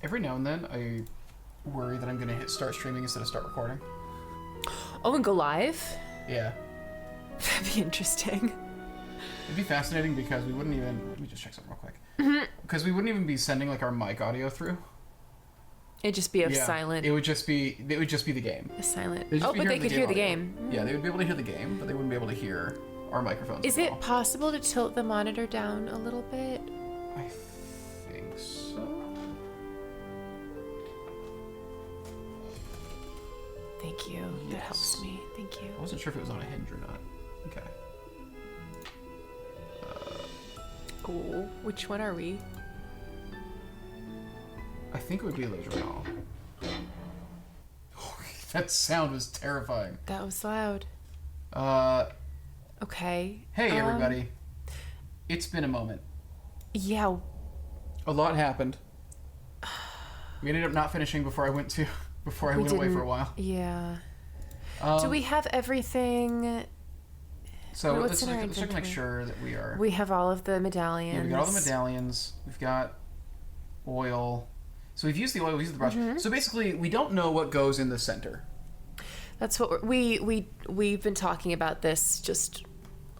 Every now and then, I worry that I'm going to hit start streaming instead of start recording. Oh, and go live? Yeah. That'd be interesting. It'd be fascinating because we wouldn't even... Let me just check something real quick. Mm-hmm. Because we wouldn't even be sending like our mic audio through. It'd just be silent. It would just be the game. A silent. Oh, but they could hear the game. Yeah, they would be able to hear the game, but they wouldn't be able to hear our microphones. Is it possible to tilt the monitor down a little bit? I think so. Thank you. Yes. That helps me. Thank you. I wasn't sure if it was on a hinge or not. Okay. Oh, which one are we? I think it would be laser ball. That sound was terrifying. That was loud. Okay. Hey everybody. It's been a moment. Yeah. A lot happened. We ended up not finishing before I went away for a while. Yeah. Do we have everything? So What's let's check to make sure that we are. We have all of the medallions. Yeah, we got all the medallions. We've got oil. So we've used the oil. We used the brush. Mm-hmm. So basically, we don't know what goes in the center. That's what we've been talking about this just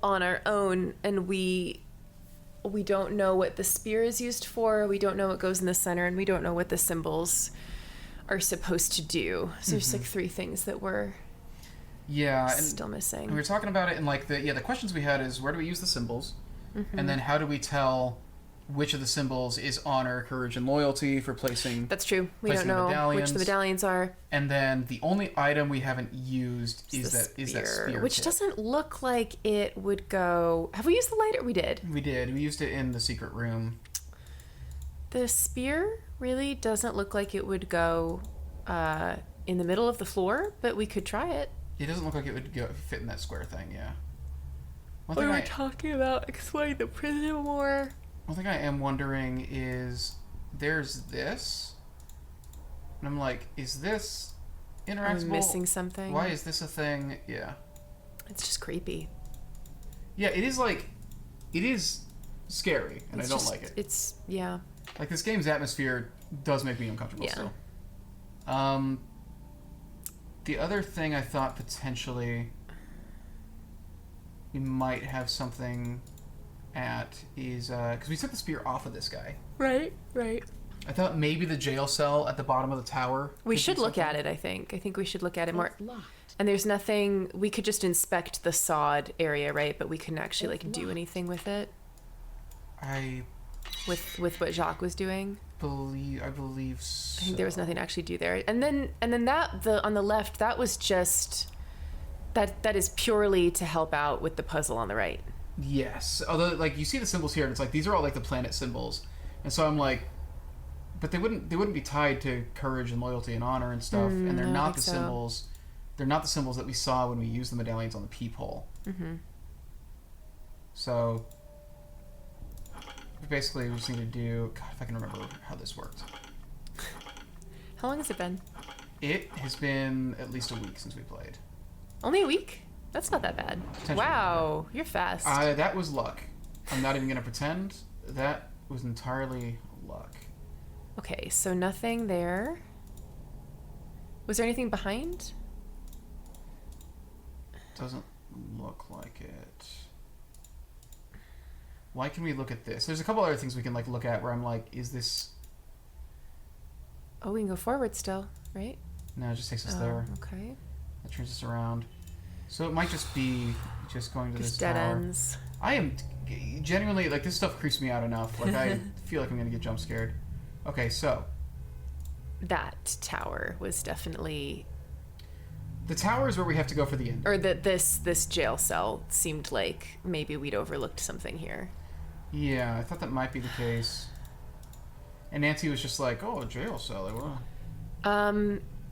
on our own, and we don't know what the spear is used for. We don't know what goes in the center, and we don't know what the symbols are supposed to do. So there's like three things that we're still missing. And we were talking about it, and like the questions we had is where do we use the symbols, and then how do we tell which of the symbols is honor, courage, and loyalty for placing. That's true. We don't know which the medallions are. And then the only item we haven't used is that spear, which doesn't look like it would go. Have we used the lighter? We did. We did. We used it in the secret room. The spear really doesn't look like it would go in the middle of the floor, but we could try it. It doesn't look like it would fit in that square thing. Yeah. We were talking about exploring the prison more. One thing I am wondering is, there's this, and I'm like, is this interactable? I'm missing something. Why is this a thing? Yeah. It's just creepy. Yeah, it is scary, and I don't like it. It's, yeah. Like, this game's atmosphere does make me uncomfortable still. The other thing I thought potentially we might have something at is because we took the spear off of this guy. Right. I thought maybe the jail cell at the bottom of the tower. We should look at it, I think. I think we should look at it more. And there's nothing, we could just inspect the sod area, right? But we couldn't actually do anything with it. With what Jacques was doing. I believe so. I think there was nothing to actually do there. And then that on the left, that was just that is purely to help out with the puzzle on the right. Yes. Although like you see the symbols here and it's like these are all like the planet symbols. And so I'm like, but they wouldn't be tied to courage and loyalty and honor and stuff, and they're not the symbols. They're not the symbols that we saw when we used the medallions on the peephole. So basically we just need to do, God, if I can remember how this worked. How long has it been? It has been at least a week since we played. Only a week? That's not that bad. Wow, you're fast. That was luck. I'm not even going to pretend. That was entirely luck. Okay, so nothing there. Was there anything behind? Doesn't look like it. Why can we look at this? There's a couple other things we can like look at where I'm like, is this... Oh, we can go forward still, right? No, it just takes us there. Okay. That turns us around. So it might just be just going to this dead tower. ends. I am genuinely, like, this stuff creeps me out enough. Like, I feel like I'm going to get jump scared. Okay, so. That tower was definitely... The tower is where we have to go for the end. Or this jail cell seemed like maybe we'd overlooked something here. Yeah, I thought that might be the case. And Nancy was just like, oh, a jail cell.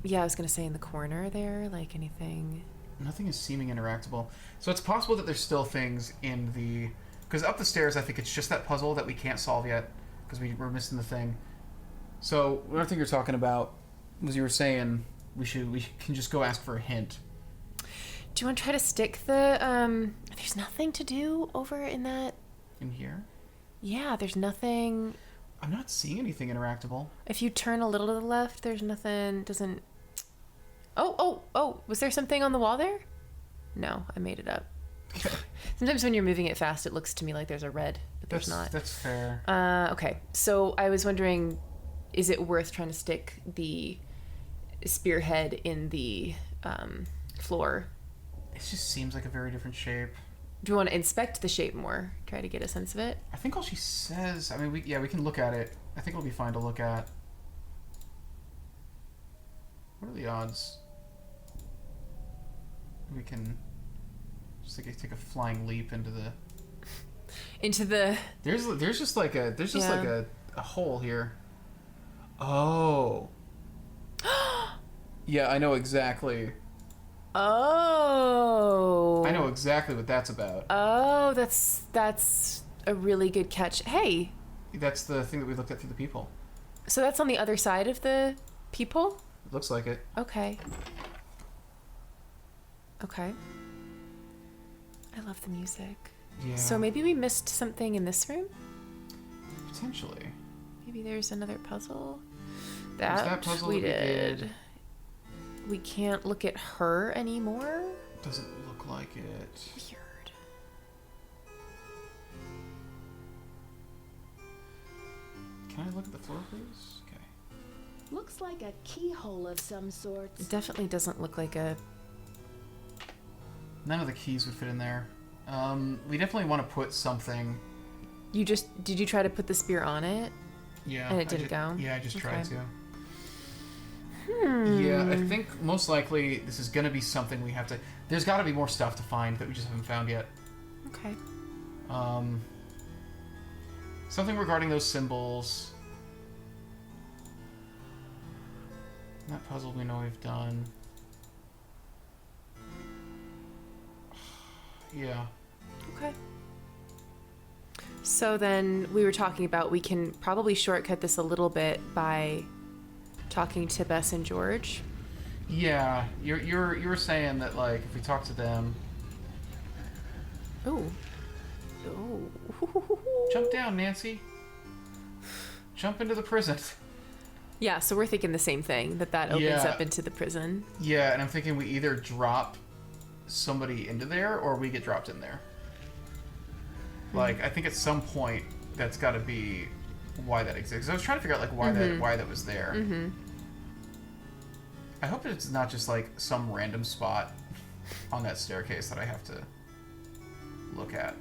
Yeah, I was going to say in the corner there, like anything... Nothing is seeming interactable. So it's possible that there's still things in the... Because up the stairs, I think it's just that puzzle that we can't solve yet, because we're missing the thing. So, one other thing you're talking about was you were saying we can just go ask for a hint. Do you want to try to stick the... There's nothing to do over in that... In here? Yeah, there's nothing... I'm not seeing anything interactable. If you turn a little to the left, there's nothing. Doesn't. Oh! Was there something on the wall there? No, I made it up. Sometimes when you're moving it fast, it looks to me like there's a red, but there's not. That's fair. Okay, so I was wondering, is it worth trying to stick the spearhead in the floor? It just seems like a very different shape. Do you want to inspect the shape more? Try to get a sense of it? I think all she says... I mean, we can look at it. I think it'll be fine to look at. What are the odds? We can just take a flying leap into the... There's just like a hole here. Oh. Yeah, I know exactly. Oh. I know exactly what that's about. Oh, that's a really good catch. Hey. That's the thing that we looked at through the peephole. So that's on the other side of the peephole? It looks like it. Okay. Okay. I love the music. Yeah. So maybe we missed something in this room? Potentially. Maybe there's another puzzle? That puzzle we that we did. did. We can't look at her anymore? Doesn't look like it. Weird. Can I look at the floor, please? Okay. Looks like a keyhole of some sort. It definitely doesn't look like a... None of the keys would fit in there. We definitely want to put something... Did you try to put the spear on it? Yeah. And it didn't go? Yeah, I just tried to. Hmm. Yeah, I think most likely this is going to be something we have to... There's got to be more stuff to find that we just haven't found yet. Okay. Something regarding those symbols. That puzzle we know we've done. Yeah. Okay. So then we were talking about we can probably shortcut this a little bit by talking to Bess and George. Yeah, you were saying that like if we talk to them. Oh. Jump down, Nancy. Jump into the prison. Yeah, so we're thinking the same thing, that opens Yeah. up into the prison. Yeah, and I'm thinking we either drop somebody into there or we get dropped in there. Like, I think at some point that's got to be why that exists. I was trying to figure out like why that was there. Mm-hmm. I hope it's not just like some random spot on that staircase that I have to look at.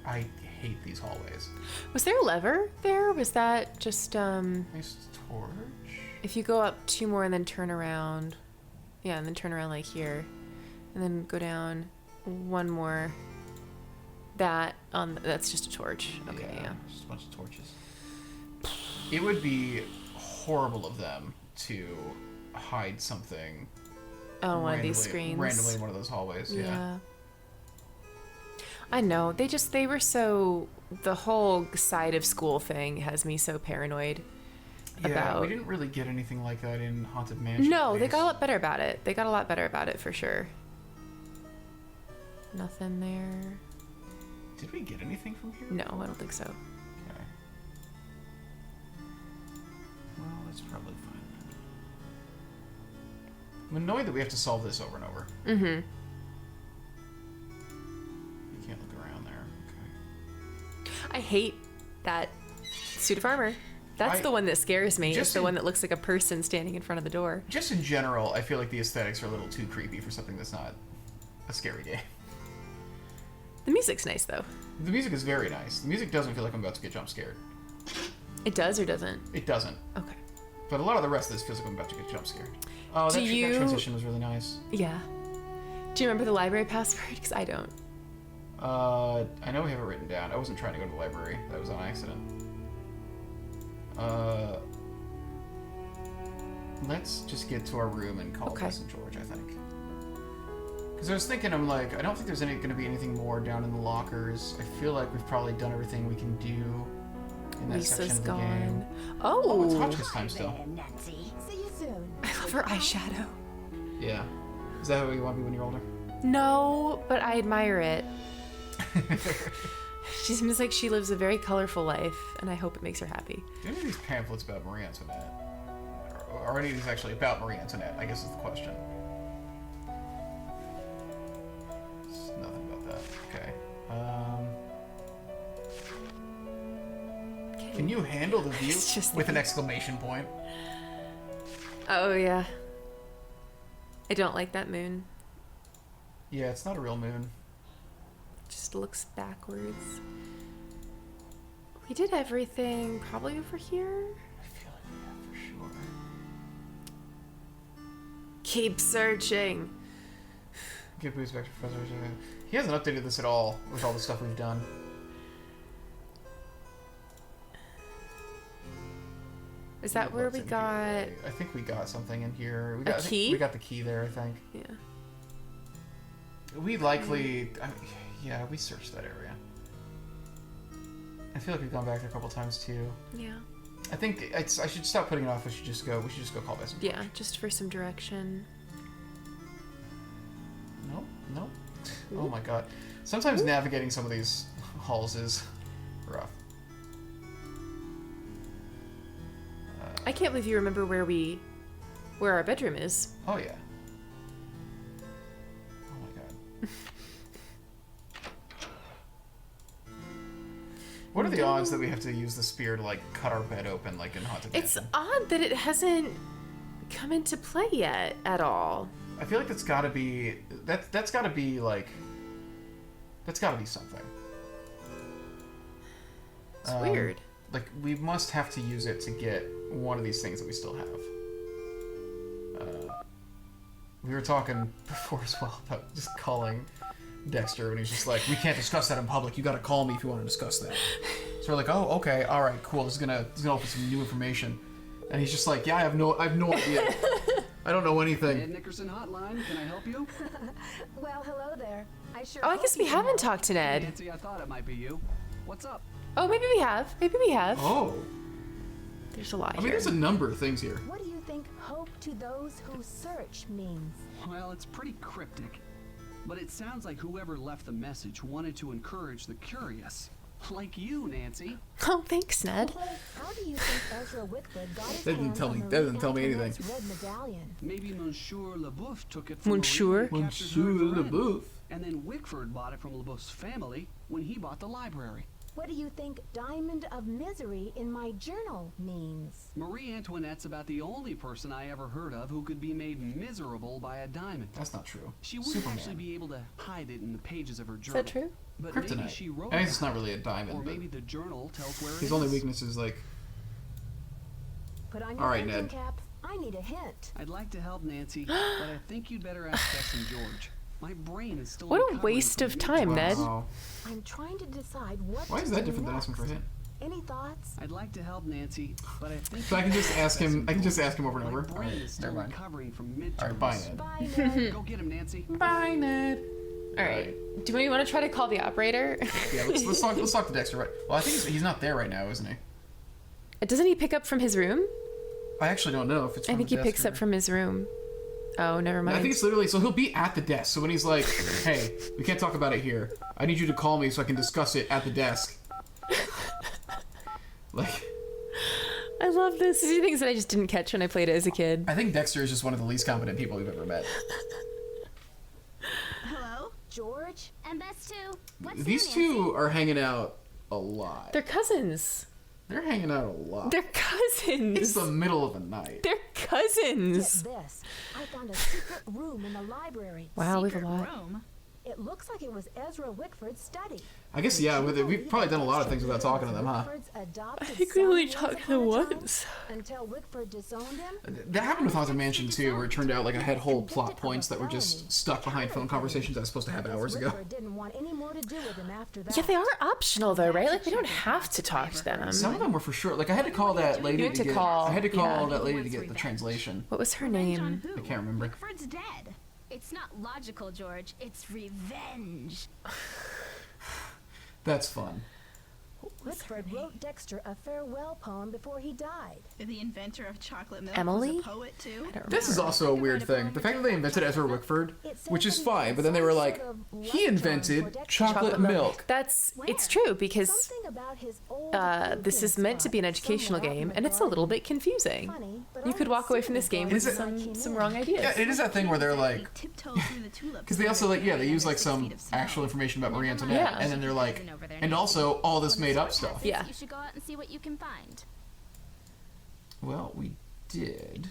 I hate these hallways. Was there a lever there? Or was that just Nice torch. if you go up 2 more and then turn around? Yeah, and then turn around like here. And then go down 1 more. That's just a torch. Okay, yeah. Just a bunch of torches. It would be horrible of them to hide something Oh, one of these screens. randomly in one of those hallways. Yeah. I know. They were so... The whole side of school thing has me so paranoid about... We didn't really get anything like that in Haunted Mansion. No, at they got a least. lot better about it. They got a lot better about it for sure. Nothing there. Did we get anything from here? No, I don't think so. Okay. Well, that's probably fine then. I'm annoyed that we have to solve this over and over. Mm-hmm. You can't look around there. Okay. I hate that suit of armor. That's the one that scares me. It's the one that looks like a person standing in front of the door. Just in general, I feel like the aesthetics are a little too creepy for something that's not a scary game. The music's nice, though. The music is very nice. The music doesn't feel like I'm about to get jump scared. It does or doesn't? It doesn't. Okay. But a lot of the rest of this feels like I'm about to get jump scared. Oh, that transition was really nice. Yeah. Do you remember the library password? Because I don't. I know we have it written down. I wasn't trying to go to the library. That was on accident. Let's just get to our room and call Bess and George, I think. Because I was thinking, I'm like, I don't think there's going to be anything more down in the lockers. I feel like we've probably done everything we can do in that section Lisa's of the game. gone. Oh! It's Hotchkiss time still. There, Nancy. See you soon. I love her eyeshadow. Yeah. Is that how you want to be when you're older? No, but I admire it. She seems like she lives a very colorful life, and I hope it makes her happy. Do any of these pamphlets about Marie Antoinette? Or are any of these actually about Marie Antoinette, I guess is the question. It's nothing about that. Okay. Can you handle the view It's just with an exclamation point? Oh, yeah. I don't like that moon. Yeah, it's not a real moon. Just looks backwards. We did everything probably over here. I feel like we have for sure. Keep searching. Give boost back to Professor. He hasn't updated this at all with all the stuff we've done. Is that where What's we in got? here? I think we got something in here. We got, I think key? we got the key there, I think. Yeah. We likely... yeah, we searched that area. I feel like we've gone back there a couple times too. Yeah. I think I should stop putting it off. We should just go call Bess. Yeah, just for some direction. Nope. Oh my god. Sometimes navigating some of these halls is rough. I can't believe you remember where our bedroom is. Oh yeah. Oh my god. What are the odds that we have to use the spear to like cut our bed open like in Haunted It's Mansion? odd that it hasn't come into play yet at all. I feel like that's gotta be that's gotta be like that's gotta be something. It's weird. Like we must have to use it to get one of these things that we still have. We were talking before as well about just calling Dexter, and he's just like, "We can't discuss that in public. You got to call me if you want to discuss that." So we're like, "Oh, okay, all right, cool. This is gonna open some new information." And he's just like, "Yeah, I have no idea. I don't know anything." Ed Nickerson hotline. Can I help you? Well, hello there. I sure Oh, I hope guess we you haven't know. talked to Ned. Nancy, I thought it might be you. What's up? Oh, maybe we have. Oh, There's a lot I mean, here. there's a number of things here. What do you think hope to those who search means? Well, it's pretty cryptic. But it sounds like whoever left the message wanted to encourage the curious. Like you, Nancy. Oh, thanks, Ned. How do you think Ezra Wickford got his That didn't hands tell on me- Marie that doesn't tell me Antoinette's anything. red medallion? Maybe Monsieur Leboeuf took it from Monsieur? Marie when he captured her Monsieur at Varennes. Leboeuf. And then Wickford bought it from Leboeuf's family when he bought the library. What do you think Diamond of Misery in my journal means? Marie Antoinette's about the only person I ever heard of who could be made miserable by a diamond. That's not true. She wouldn't Superman. actually be able to hide it in the pages of her Is journal. that true? But maybe Kryptonite. she wrote I guess it it's not really a diamond, or but maybe the journal tells where it his is. only weakness is like, Put on your All right, thinking Ned. cap. I need a hint. I'd like to help Nancy, but I think you'd better ask Bess and George. My brain is still What a recovering waste from of time, Ned. wow. I'm trying to decide what Why to is that do different than asking for a next. hint? Any thoughts? I'd like to help Nancy, but I think So I can just ask him. I can just ask him over and my over. brain Alright, is still never mind. recovering from midterms. All right, bye, Ned. Bye, Ned. Go get him, Nancy. Bye, Ned. All right. Do we want to try to call the operator? Yeah, let's talk to Dexter. Right. Well, I think he's not there right now, isn't he? Doesn't he pick up from his room? I actually don't know if it's. I from think the he desk picks or- up from his room. Oh, never mind. I think it's literally so he'll be at the desk. So when he's like, "Hey, we can't talk about it here. I need you to call me so I can discuss it at the desk." Like, I love this. These are things that I just didn't catch when I played it as a kid. I think Dexter is just one of the least competent people we've ever met. Hello? George? And Bess too. What's These new, two are hanging out a lot. They're cousins. They're hanging out a lot. They're cousins. It's the middle of the night. They're Get cousins. this. I found a secret room in the library. Wow, we have a lot. It looks like it was Ezra Wickford's study. I guess, yeah, we've probably done a lot of things without talking to them, huh? I think we only talked to them once. Until Wickford disowned him. That happened with Haunted Mansion too, where it turned out like I had whole plot points that were just stuck behind phone conversations I was supposed to have hours ago. Wickford didn't want any more to do with him after that. Yeah, they are optional though, right? Like we don't have to talk to them. Some of them were for sure. Like I had to call that lady You had to to get. call, I had to call yeah. that lady to get the translation. What was her Revenge on name? who? I can't remember. Wickford's dead. It's not logical, George. It's revenge. That's fun. Wickford wrote Dexter a farewell poem before he died. The inventor of chocolate milk Emily? was a poet too. I don't This is remember. also a weird thing. The fact that they invented Ezra Wickford, which is fine, but then they were like, he invented chocolate milk. It's Where? true because Something about his old this is meant to be an educational game, and it's a little bit confusing. Funny, but You I could walk away from assumed this game God with Is it- some wrong ideas. Yeah, it is that thing where they're like, Tiptoed through the tulips. because they also like, yeah, they use like some actual information about Marie Antoinette, Yeah. and then they're like, and also all this made up stuff. Yeah. You should go out and see what you can find. Well, we did.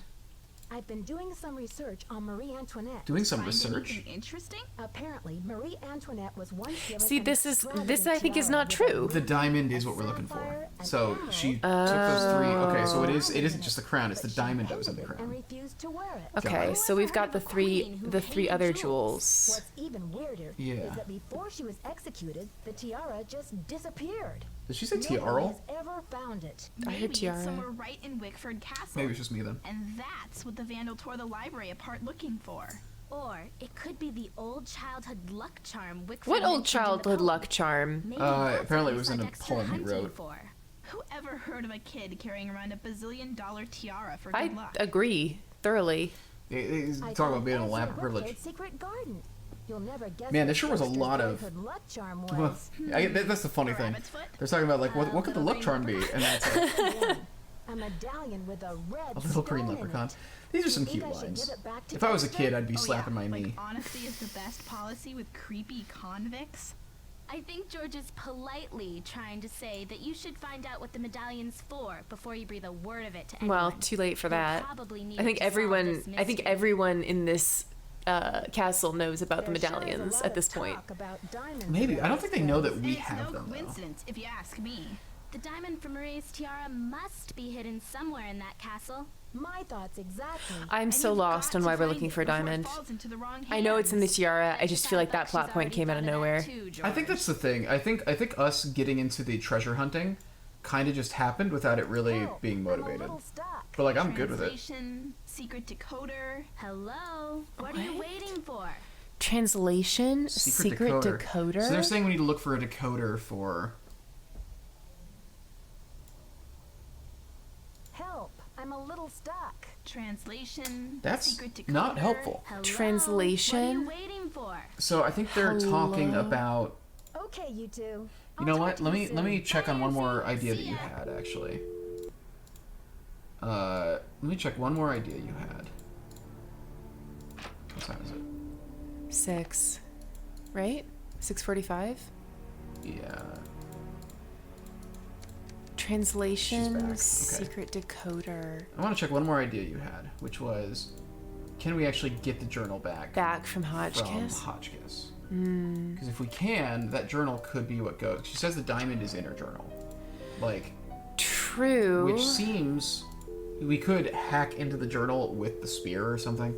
I've been doing some research on Marie Antoinette. Doing some Find research. anything interesting? Apparently, Marie Antoinette was once given See, an this extravagant I think is tiara not with true. The diamond is what we're looking for. So she took those three. Okay, so it isn't just the crown; it's the but she diamond that was in the hated it and crown. refused to wear it. Okay, Got it. so we've got the three Queen who three hated other jewels. jewels. What's even weirder Yeah. is that before she was executed, the tiara just disappeared. Did she say Nobody tiara? has ever found it. I heard Maybe tiara. it's somewhere right in Wickford Castle. Maybe it's just me then. And that's what the vandal tore the library apart looking for. Or it could be the old childhood luck charm Wickford What old mentioned in the childhood poem. luck charm? Maybe that's apparently what it was he in sent a Dexter poem he hunting wrote. For. Who ever heard of a kid carrying around a $bazillion tiara for I good luck? agree thoroughly. They I talk about found being an Ezra elaborate privilege. Wickford's secret garden. You'll never guess Man, there what sure was a Dexter's lot of- childhood luck charm Well, was. that's the funny A thing. rabbit's foot? They're talking about like what could the luck charm be, and that's like, Yeah, a medallion with a red a little green stone in leprechaun. it. These are You some think cute I should lines. give it back to If I was a Dexter? kid, I'd be Oh, slapping yeah, my like knee. honesty is the best policy with creepy convicts. I think George is politely trying to say that you should find out what the medallion's for before you breathe a word of it to anyone. Well, too late for You'll that. probably need I think to solve this I think mystery. everyone in this castle knows about the There sure is a medallions lot at of this point. talk about diamonds Maybe in I don't think they know that this we And it's have no them though. coincidence, if you ask me. The diamond from Marie's tiara must be hidden somewhere in that castle. My thoughts exactly. I'm And so you've lost got on to why we're find looking it for a before it diamond. falls into the wrong I know it's in the hands. tiara. I I just feel like that she's plot point already came out of thought that nowhere. too, I think George. that's the thing. I think us getting into the treasure hunting kind of just happened without it really Help, being I'm a motivated. little stuck. But like I'm good with it. Translation, secret decoder. Hello? What are you What? waiting for? Translation, secret decoder. So they're saying we need to look for a decoder for. Help! I'm a little stuck. Translation. That's secret decoder. not helpful. Hello? Translation. What are you waiting for? So I think they're talking Hello? about. Okay, you two. You I'll know talk what? to Let you me soon. let me check on one more Bye, idea that see you ya. had actually. Let me check one more idea you had. What time is it? 6, right? 6:45. Yeah. Translation, She's back. Okay. secret decoder. I want to check one more idea you had, which was, can we actually get the journal back? Back from From Hotchkiss. Hotchkiss. Because if we can, that journal could be what goes. She says the diamond is in her journal, like, True. which seems we could hack into the journal with the spear or something.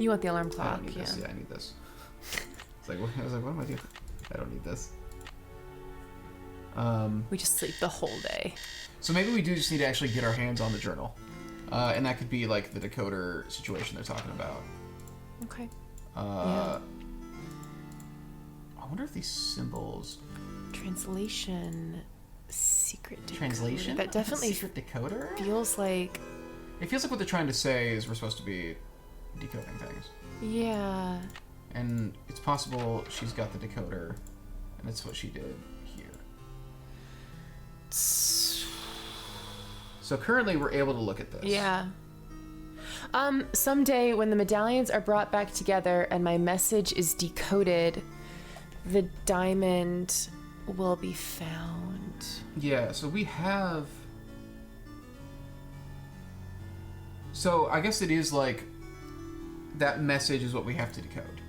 You want the alarm I clock? don't need Yeah. this. Yeah, I need this. It's like, I was like, what am I doing? I don't need this. We just sleep the whole day. So maybe we do just need to actually get our hands on the journal, and that could be like the decoder situation they're talking about. Okay. I wonder if these symbols Translation, secret decoder. translation That definitely secret decoder. feels like. It feels like what they're trying to say is we're supposed to be decoding things, Yeah. and it's possible she's got the decoder, and that's what she did here. So currently we're able to look at this. Yeah. Someday when the medallions are brought back together and my message is decoded, the diamond will be found. Yeah, so we have. So I guess it is like that message is what we have to decode.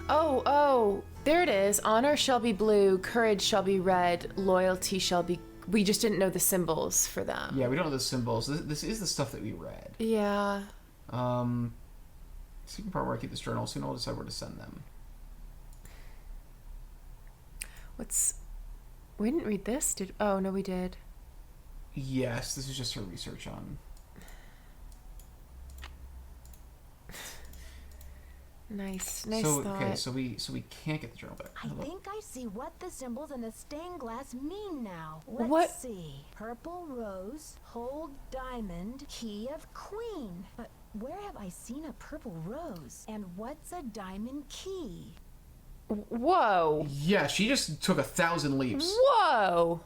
Oh, there it is. Honor shall be blue, courage shall be red, loyalty shall be. We just didn't know the symbols for them. Yeah, we don't know the symbols. This is the stuff that we read. Yeah. Secret part where I keep this journal. Soon I'll decide where to send them. We didn't read this, did? Oh no, we did. Yes, this is just her research on. Nice so thought. okay, so we can't get the journal back. I Hello. think I see what the symbols in the stained glass mean now. Let's What? see. Purple rose, hold diamond, key of queen. But where have I seen a purple rose? And what's a diamond key? Whoa. Yeah, she just took 1,000 leaps. Whoa.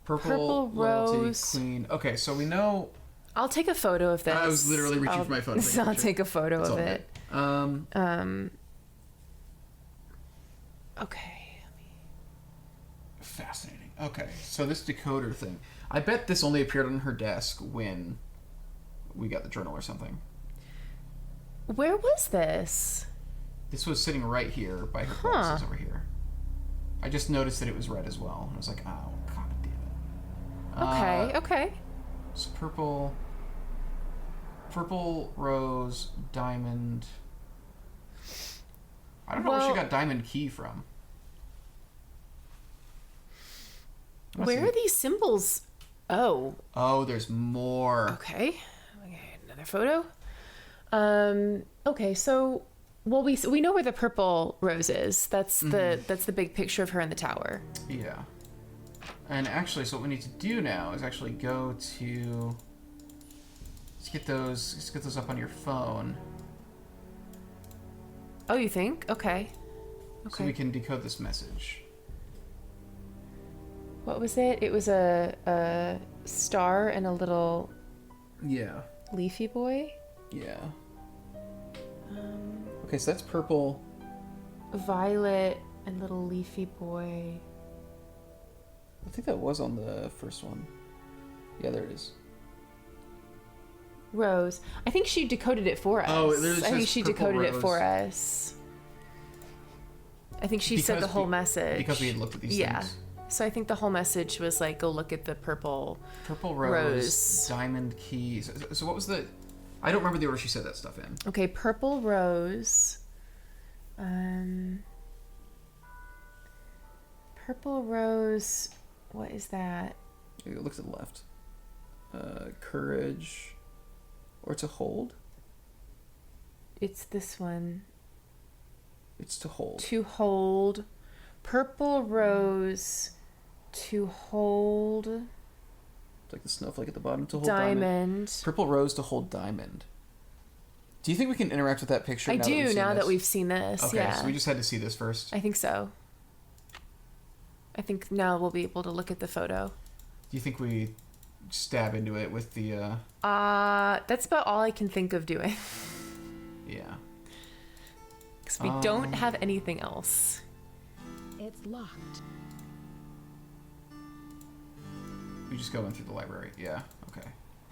Purple rose. loyalty, queen. Okay, so we know. I'll take a photo of this. I was literally reaching for my phone to take a I'll picture. take a photo It's of all it. good. Okay. Fascinating. Okay, so this decoder thing. I bet this only appeared on her desk when we got the journal or something. Where was this? This was sitting right here by her glasses over here. I just noticed that it was red as well. I was like, oh, god damn it. Okay. So purple, rose, diamond. I don't know where she Well- got diamond key from. Let's Where see. are these symbols? Oh, Oh, there's more. okay. Another photo. Okay, so we know where the purple rose is. That's the big picture of her in the tower. Yeah. And actually, so what we need to do now is actually go to. Let's get those up on your phone, Oh, you think? Okay. so we can decode this message. What was it? It was a star and a little Yeah. leafy boy. Yeah. Okay, so that's purple. Violet and little leafy boy. I think that was on the first one. Yeah, there it is. Rose. I think she decoded it for us. Oh, it literally I think says she purple decoded it rose. for us. I think she said the whole message. Because we had looked at these things. So I think the whole message was like, go look at the purple. Purple rose, diamond keys. So what was the? I don't remember the order she said that stuff in. Okay, purple rose. Purple rose. What is that? It looks to the left. Courage, or to hold. It's this one. It's to hold. To hold. Purple rose. To hold. It's like the snowflake at the bottom to hold Diamond. Purple rose to hold diamond. Do you think we can interact with that picture? I now do now that this? we've seen this. Okay, Yeah. so we just had to see this first. I think so. I think now we'll be able to look at the photo. Do you think we stab into it with the? That's about all I can think of doing. Yeah. Because we don't have anything else. It's locked. We just go in through the library. Yeah. Okay.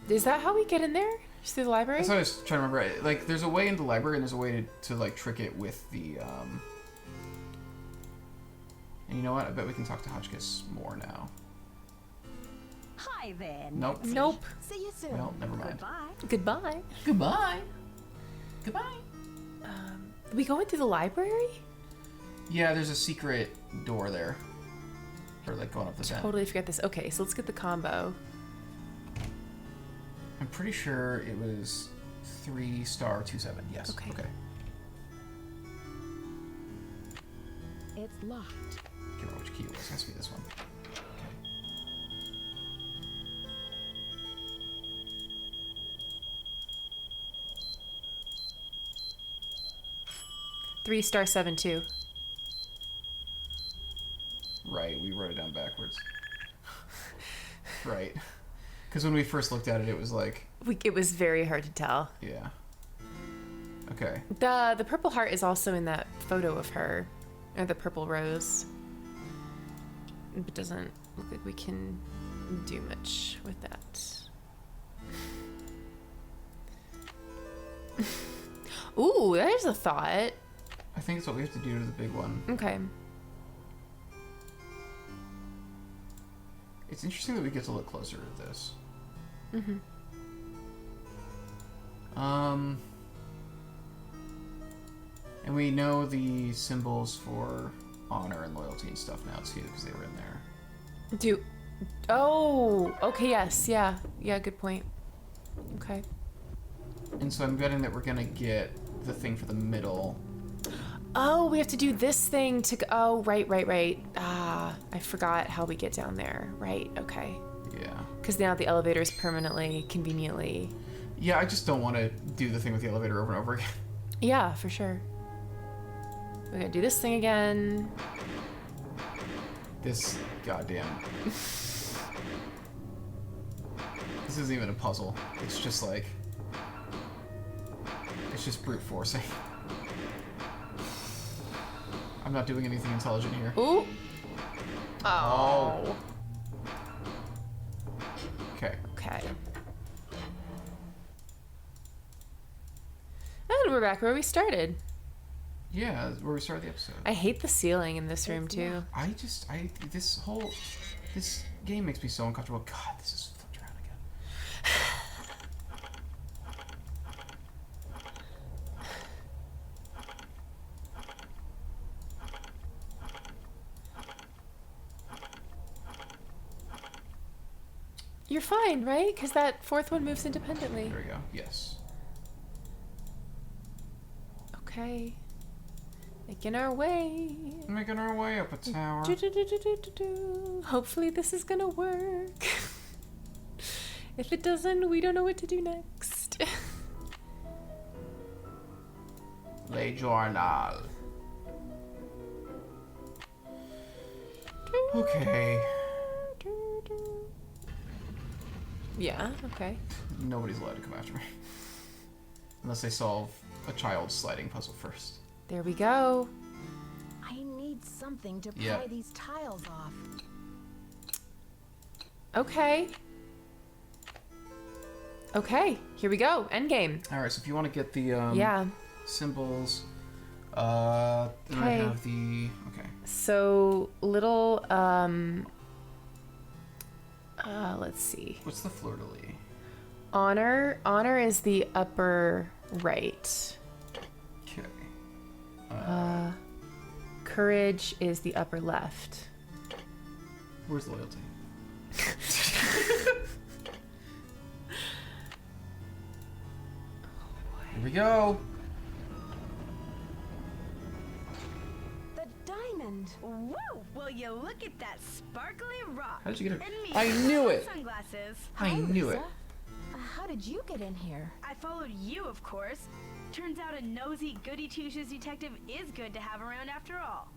Is that how we get in there? Just through the library? That's what I was trying to remember. Like, there's a way into the library, and there's a way to like trick it with the. And you know what? I bet we can talk to Hotchkiss more now. Hi there. Nope. Nope. See you soon. Well, never mind. Goodbye. Goodbye. Goodbye. We go into the library? Yeah, there's a secret door there. Or like going up the vent. Totally forget this. Okay, so let's get the combo. I'm pretty sure it was 3*27. Yes. Okay. Okay. It's locked. Can't remember which key it was. It has to be this one. Okay. 3*72. Right, we wrote it down backwards. Right. Because when we first looked at it, it was like, It was very hard to tell. yeah. Okay. The purple heart is also in that photo of her, or the purple rose. It doesn't look like we can do much with that. Ooh, there's a thought. I think it's what we have to do to the big one. Okay. It's interesting that we get to look closer at this. Mm-hmm. And we know the symbols for honor and loyalty and stuff now too, because they were in there. Oh, okay, yes, yeah, good point. Okay. And so I'm betting that we're gonna get the thing for the middle Oh, we have to do this thing to go. Oh, right. Ah, I forgot how we get down there. Right, okay. Yeah. Because now the elevator is permanently, conveniently. Yeah, I just don't want to do the thing with the elevator over and over again. Yeah, for sure. We're gonna do this thing again. This goddamn. This isn't even a puzzle. It's just like. It's just brute forcing. I'm not doing anything intelligent here. Ooh. Oh. Okay. Okay. And we're back where we started. Yeah, that's where we started the episode. I hate the ceiling in this room too. This game makes me so uncomfortable. God, this is flipped around again. You're fine, right? Because that fourth one moves independently. There we go. Yes. Okay. Making our way. Making our way up a tower. Do-do-do-do-do-do. Hopefully this is gonna work. If it doesn't, we don't know what to do next. Le Journal. Okay. Yeah, okay. Nobody's allowed to come after me. Unless they solve a child's sliding puzzle first. There we go. I need something to pry Yeah. these tiles off. Okay. Okay, here we go. Endgame. Alright, so if you want to get the Yeah. symbols, then I Okay. have the... Okay. So, little, let's see. What's the fleur-de-lis? Honor is the upper right. Okay. Courage is the upper left. Where's loyalty? Here we go. The diamond. Woo! Will you look at that sparkly rock? How did you get it? And me I knew with it. Sunglasses. I Hi, knew Lisa. it. How did you get in here? I followed you, of course. Turns out a nosy, goody-two-shoes detective is good to have around after all.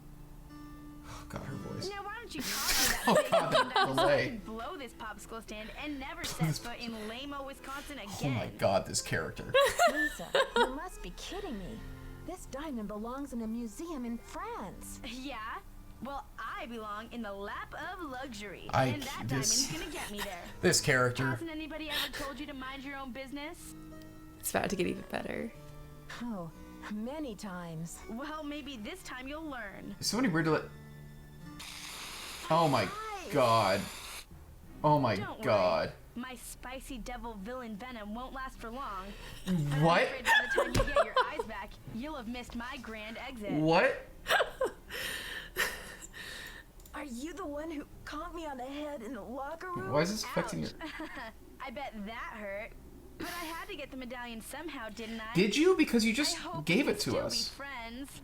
Oh, God, her voice. Now, why don't you talk Oh, to that God, big the delay. and blow this popsicle stand and never set foot in Lamo, Wisconsin Oh again? my God, this character. Lisa, you must be kidding me. This diamond belongs in a museum in France. Yeah? Well, I belong in the lap of luxury, I- and that this- diamond's gonna get me there. This character. Hasn't anybody ever told you to mind your own business? It's about to get even better. Oh, many times. Well, maybe this time you'll learn. Is somebody weird to let... Oh my God. Oh my Don't God. worry. My spicy devil villain venom won't last for long. What? I'm afraid by the time you get your eyes back, you'll have missed my grand exit. What? Are you the one who conked me on the head in the locker room? Why is this affecting your... I bet that hurt. But I had to get the medallion somehow, didn't I? Did you? Because you I just hope gave we it can to still us. Be friends.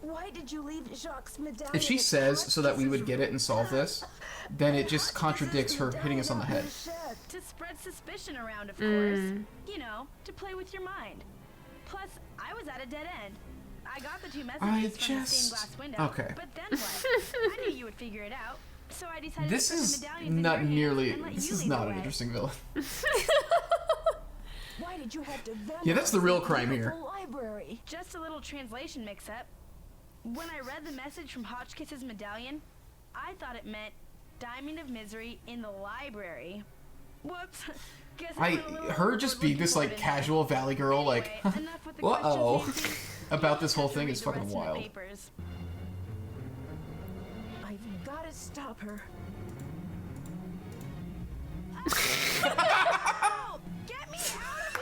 Why did you leave Jacques' medallion? If she says so that we would get it and solve this, then it just This is contradicts her hitting us on the head. shed. To spread suspicion around, of course. You know, to play with your mind. Plus, I was at a dead end. I got the two messages from the stained glass window. Okay. But then what? I knew you would figure it out. So I decided This to put is the medallions in not your hands nearly... and let This you is lead not the an way. interesting villain. Why did you have to Yeah, that's the real vandalize crime the here. library? Just a little translation mix-up. When I read the message from Hotchkiss's medallion, I thought it meant Diamond of Misery in the library. Whoops. Guess I went a little Her just overboard being looking this for it, like didn't casual I? valley girl, like, Anyway, enough with the uh-oh, questions, Nancy. about You'll this just whole have to thing read is the fucking rest in the wild. papers. I've got to stop her. Oh, get me out of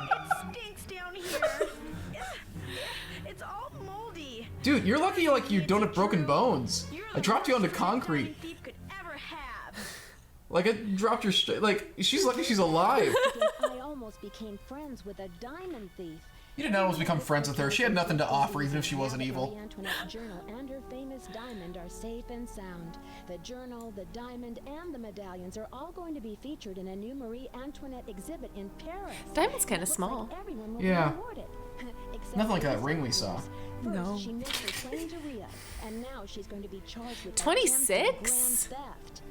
here! It stinks down here. It's all moldy. Dude, you're lucky like you don't have broken bones. You're I the dropped you onto worst concrete. diamond thief could ever have. Like I dropped her straight. Like she's lucky she's alive. I almost became friends with a diamond thief. You didn't almost become friends with her. She had nothing to offer, even if she wasn't Marie evil. Antoinette's journal and her famous diamond are safe and sound. The journal, the diamond, and the medallions are all going to be featured in a new Marie Antoinette exhibit in Paris. Diamond's kind of Looks small. like everyone will Yeah. be rewarded. Except Nothing like for that the ring we Sparklers. saw. First, No. she missed her plane to Rio, and now she's going to be charged with 26? attempted grand theft.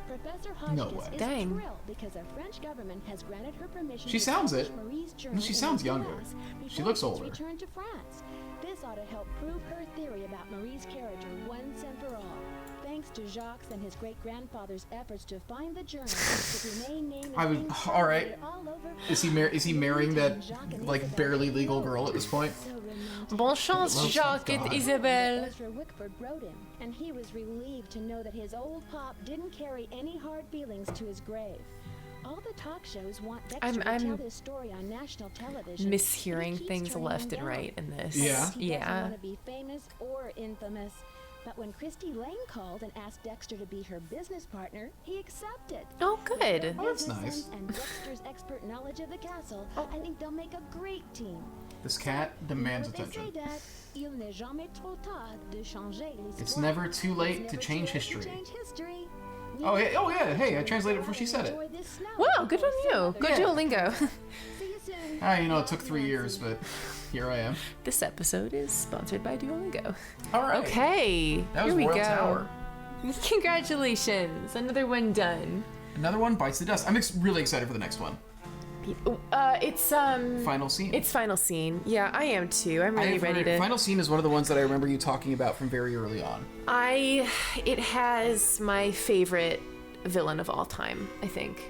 Professor Hotchkiss No way. is Dang. thrilled because the French government has granted her permission She to sounds publish it. Marie's journal She in sounds the younger. US She before looks it's older. returned to France. This ought to help prove her theory about Marie's character once and for all. Thanks to Jacques and his great-grandfather's efforts to find the journal, the humane name is I would- being all right. circulated all over. Is he marrying that Jacques and like Isabelle barely are legal close. girl at this point? So romantic. Bon chance, Oh, Jacques God. et Isabelle. Ezra Wickford wrote him, and he was relieved to know that his old pop didn't carry any hard feelings to his grave. All the talk shows want Dexter to I'm tell his story on national television. Mishearing but he keeps things turning left them and down. right in this. Yeah. He doesn't Yeah. want to be famous or infamous. But when Christy Lane called and asked Dexter to be her business partner, he accepted. Oh, good. Oh, that's Business nice. sense and Dexter's expert knowledge of the castle, I think they'll make a great team. This cat demands What they attention. say, Dad, il n'est jamais trop tard de changer l'histoire. It's never too late It's to never change too late to history. change history. Oh yeah, hey, I translated it before she said it. Enjoy this snow Wow, good on before you. some Good other- Duolingo. See you soon. Ah, you know, it took 3 years, but here I am. This episode is sponsored by Duolingo. All right. Okay, That was here we Royal go. Tower. Congratulations, another one done. Another one bites the dust. I'm really excited for the next one. It's Final scene. It's final scene. Yeah, I am too. I'm really I've ready heard- to. Final scene is one of the ones that I remember you talking about from very early on. It has my favorite villain of all time. I think.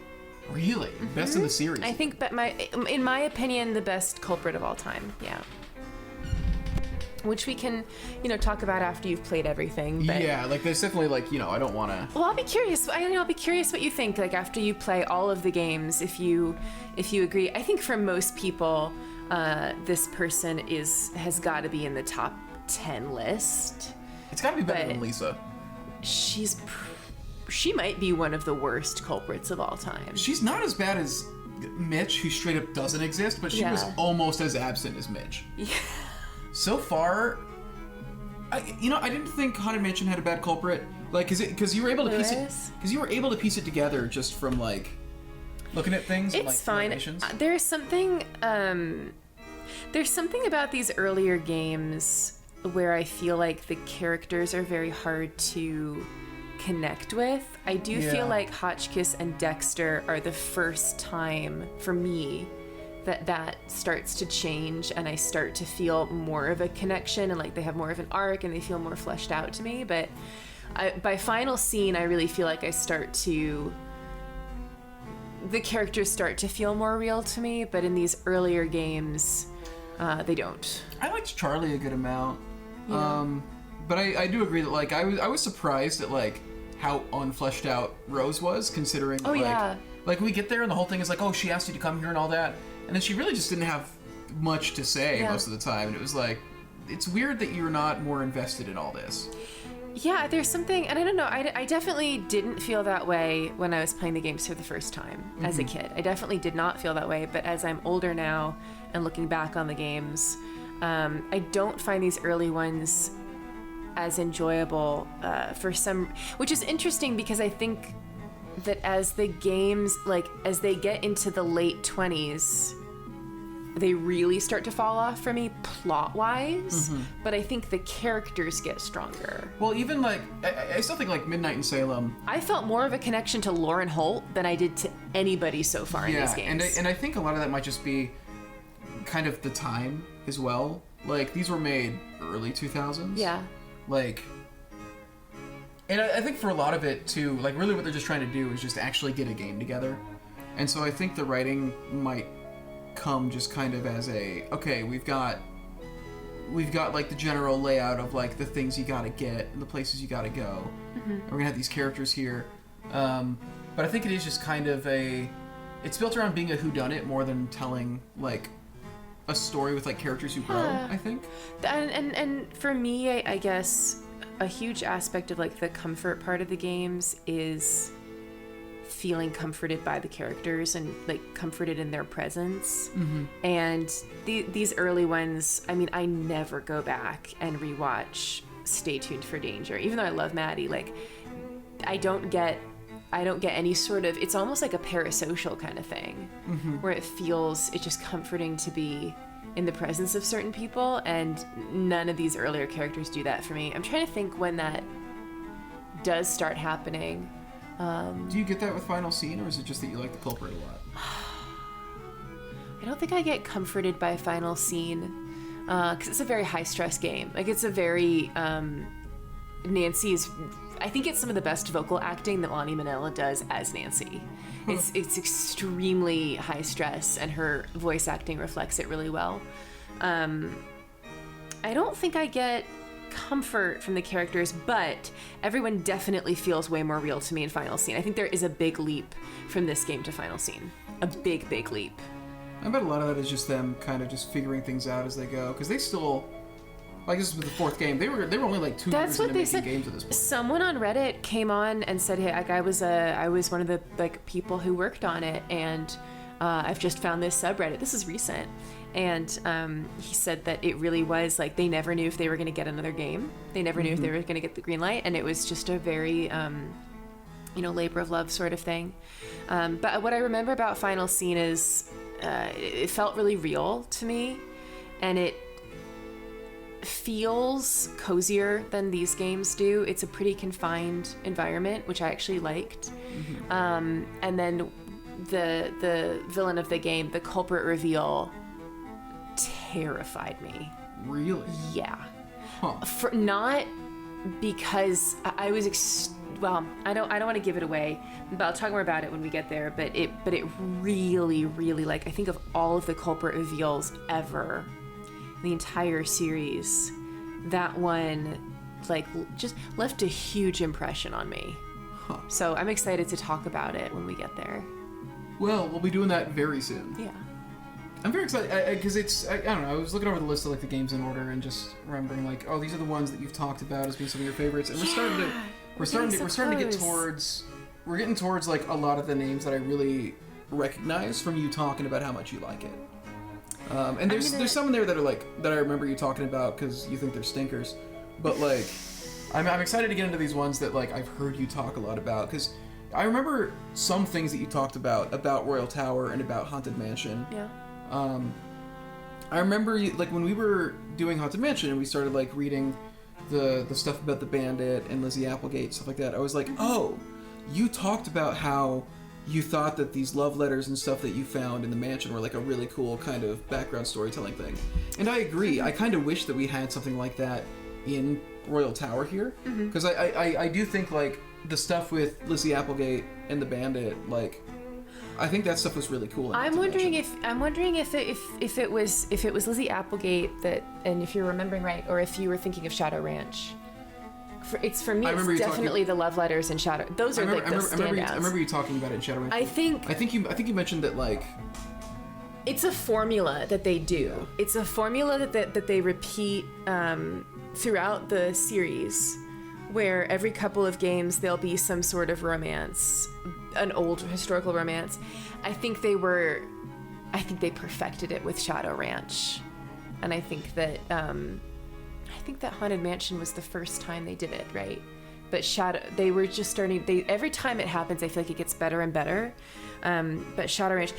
Really? Best in the series. I think, but in my opinion, the best culprit of all time. Yeah. Which we can, talk about after you've played everything. But Yeah, like there's definitely like, I don't want to. Well, I'll be curious. I'll be curious what you think. Like after you play all of the games, if you agree. I think for most people, this person has got to be in the top 10 list. It's got to be better But- than Lisa. She might be one of the worst culprits of all time. She's not as bad as Mitch, who straight up doesn't exist, but she was Yeah. almost as absent as Mitch. Yeah. So far, I didn't think Haunted Mansion had a bad culprit. Like, because you were able to piece it, Lewis? because you were able to piece it together just from like looking at things. and, It's like, fine. animations. There's something about these earlier games where I feel like the characters are very hard to connect with. I do Yeah. feel like Hotchkiss and Dexter are the first time for me that starts to change and I start to feel more of a connection and like they have more of an arc and they feel more fleshed out to me. But by final scene, I really feel like the characters start to feel more real to me, but in these earlier games, they don't. I liked Charlie a good amount. But I do agree that like I was surprised at like how unfleshed out Rose was, considering Oh, like yeah. like we get there and the whole thing is like, oh, she asked you to come here and all that, and then she really just didn't have much to say Yeah. most of the time, and it was like, it's weird that you're not more invested in all this. Yeah, there's something, and I don't know, I definitely didn't feel that way when I was playing the games for the first time as a kid. I definitely did not feel that way, but as I'm older now and looking back on the games, I don't find these early ones as enjoyable which is interesting because I think that as the games, like as they get into the late 20s, they really start to fall off for me plot-wise, but I think the characters get stronger. Well, even like I still think like Midnight in Salem. I felt more of a connection to Lauren Holt than I did to anybody so far in these games. and I think a lot of that might just be kind of the time as well. Like these were made early 2000s. Yeah. Like, and I think for a lot of it too, like really what they're just trying to do is just actually get a game together. And so I think the writing might come just kind of as okay, we've got like the general layout of like the things you gotta get and the places you gotta go. And we're gonna have these characters here. But I think it is just kind of it's built around being a whodunit more than telling like a story with like characters who grow, Yeah. I think. And for me, I guess a huge aspect of like the comfort part of the games is feeling comforted by the characters and like comforted in their presence. Mm-hmm. And these early ones, I mean, I never go back and rewatch Stay Tuned for Danger, even though I love Maddie. Like, I don't get any sort of, it's almost like a parasocial kind of thing, where it's just comforting to be in the presence of certain people, and none of these earlier characters do that for me. I'm trying to think when that does start happening. Do you get that with Final Scene, or is it just that you like the culprit a lot? I don't think I get comforted by Final Scene, because it's a very high-stress game. Like, it's a very, Nancy's, I think it's some of the best vocal acting that Lani Minella does as Nancy. It's extremely high stress, and her voice acting reflects it really well. I don't think I get comfort from the characters, but everyone definitely feels way more real to me in Final Scene. I think there is a big leap from this game to Final Scene. A big, big leap. I bet a lot of that is just them kind of just figuring things out as they go, because they still, like, this is with the fourth game. They were only like 2 years into making games at this point. Someone on Reddit came on and said, "Hey, like, I was one of the like people who worked on it, and I've just found this subreddit. This is recent." And he said that it really was like they never knew if they were going to get another game. They never knew if they were going to get the green light, and it was just a very labor of love sort of thing. But what I remember about Final Scene is it felt really real to me, and it feels cozier than these games do. It's a pretty confined environment, which I actually liked. And then the villain of the game, the culprit reveal, terrified me. Really? Yeah. Huh. Not because I was I don't want to give it away, but I'll talk more about it when we get there. But it really, really, like, I think of all of the culprit reveals ever, the entire series, that one like just left a huge impression on me. Huh. So I'm excited to talk about it when we get there. Well, we'll be doing that very soon. Yeah. I'm very excited because I don't know. I was looking over the list of like the games in order and just remembering like, oh, these are the ones that you've talked about as being some of your favorites, and we're starting to get towards like a lot of the names that I really recognize from you talking about how much you like it. And there's some in there that are like that I remember you talking about because you think they're stinkers, but like I'm excited to get into these ones that like I've heard you talk a lot about, because I remember some things that you talked about Royal Tower and about Haunted Mansion. Yeah. I remember like when we were doing Haunted Mansion and we started like reading the stuff about the Bandit and Lizzie Applegate, stuff like that. I was like, oh, you talked about how you thought that these love letters and stuff that you found in the mansion were like a really cool kind of background storytelling thing. And I agree. I kind of wish that we had something like that in Royal Tower here, because I do think like the stuff with Lizzie Applegate and the Bandit, like, I think that stuff was really cool. I'm wondering if it was Lizzie Applegate that, and if you're remembering right, or if you were thinking of Shadow Ranch. For me, it's definitely the love letters in Shadow. Those are like the standouts. I remember you talking about it in Shadow Ranch. I think you mentioned that like it's a formula that they do. Yeah. It's a formula that they repeat throughout the series, where every couple of games there'll be some sort of romance, an old historical romance. I think they perfected it with Shadow Ranch, and I think that Haunted Mansion was the first time they did it, right? But they were just starting. Every time it happens, I feel like it gets better and better. But Shadow Ranch,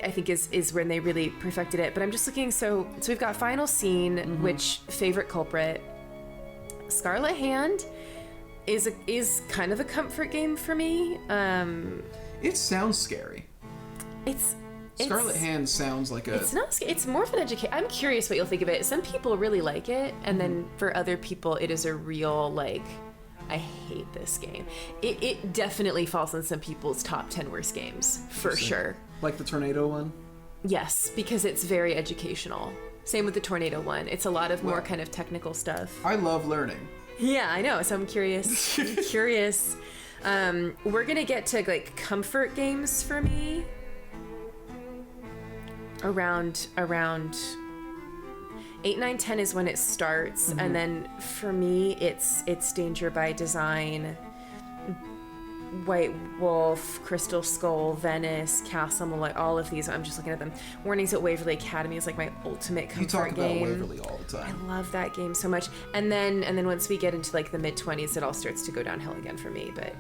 I think, is when they really perfected it. But I'm just looking. So we've got Final Scene, which favorite culprit. Scarlet Hand is kind of a comfort game for me. It sounds scary. Scarlet Hand sounds like a... It's not... It's more of an education... I'm curious what you'll think of it. Some people really like it, and then for other people, it is a real, like, I hate this game. It definitely falls in some people's top 10 worst games, for sure. Like the Tornado one? Yes, because it's very educational. Same with the Tornado one. It's a lot of more kind of technical stuff. I love learning. Yeah, I know. So I'm curious. We're gonna get to like comfort games for me around 8, 9, 10 is when it starts, and then for me it's Danger by Design, White Wolf, Crystal Skull, Venice, Castle Malloy, all of these. I'm just looking at them. Warnings at Waverly Academy is like my ultimate comfort You talk about game. Waverly all the I time. love that game so much. And then once we get into like the mid-20s, it all starts to go downhill again for me. But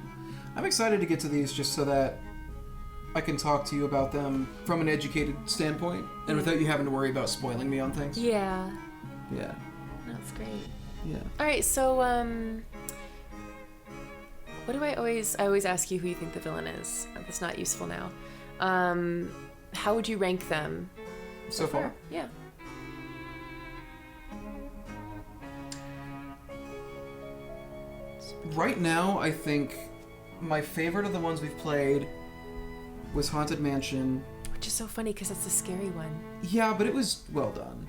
I'm excited to get to these just so that I can talk to you about them from an educated standpoint and without you having to worry about spoiling me on things. yeah, Yeah. that's great. Yeah. All right, so what do I always ask you who you think the villain is. That's not useful now. How would you rank them So far. Yeah. Right now, I think my favorite of the ones we've played was Haunted Mansion. Which is so funny because it's a scary one. Yeah, but it was well done.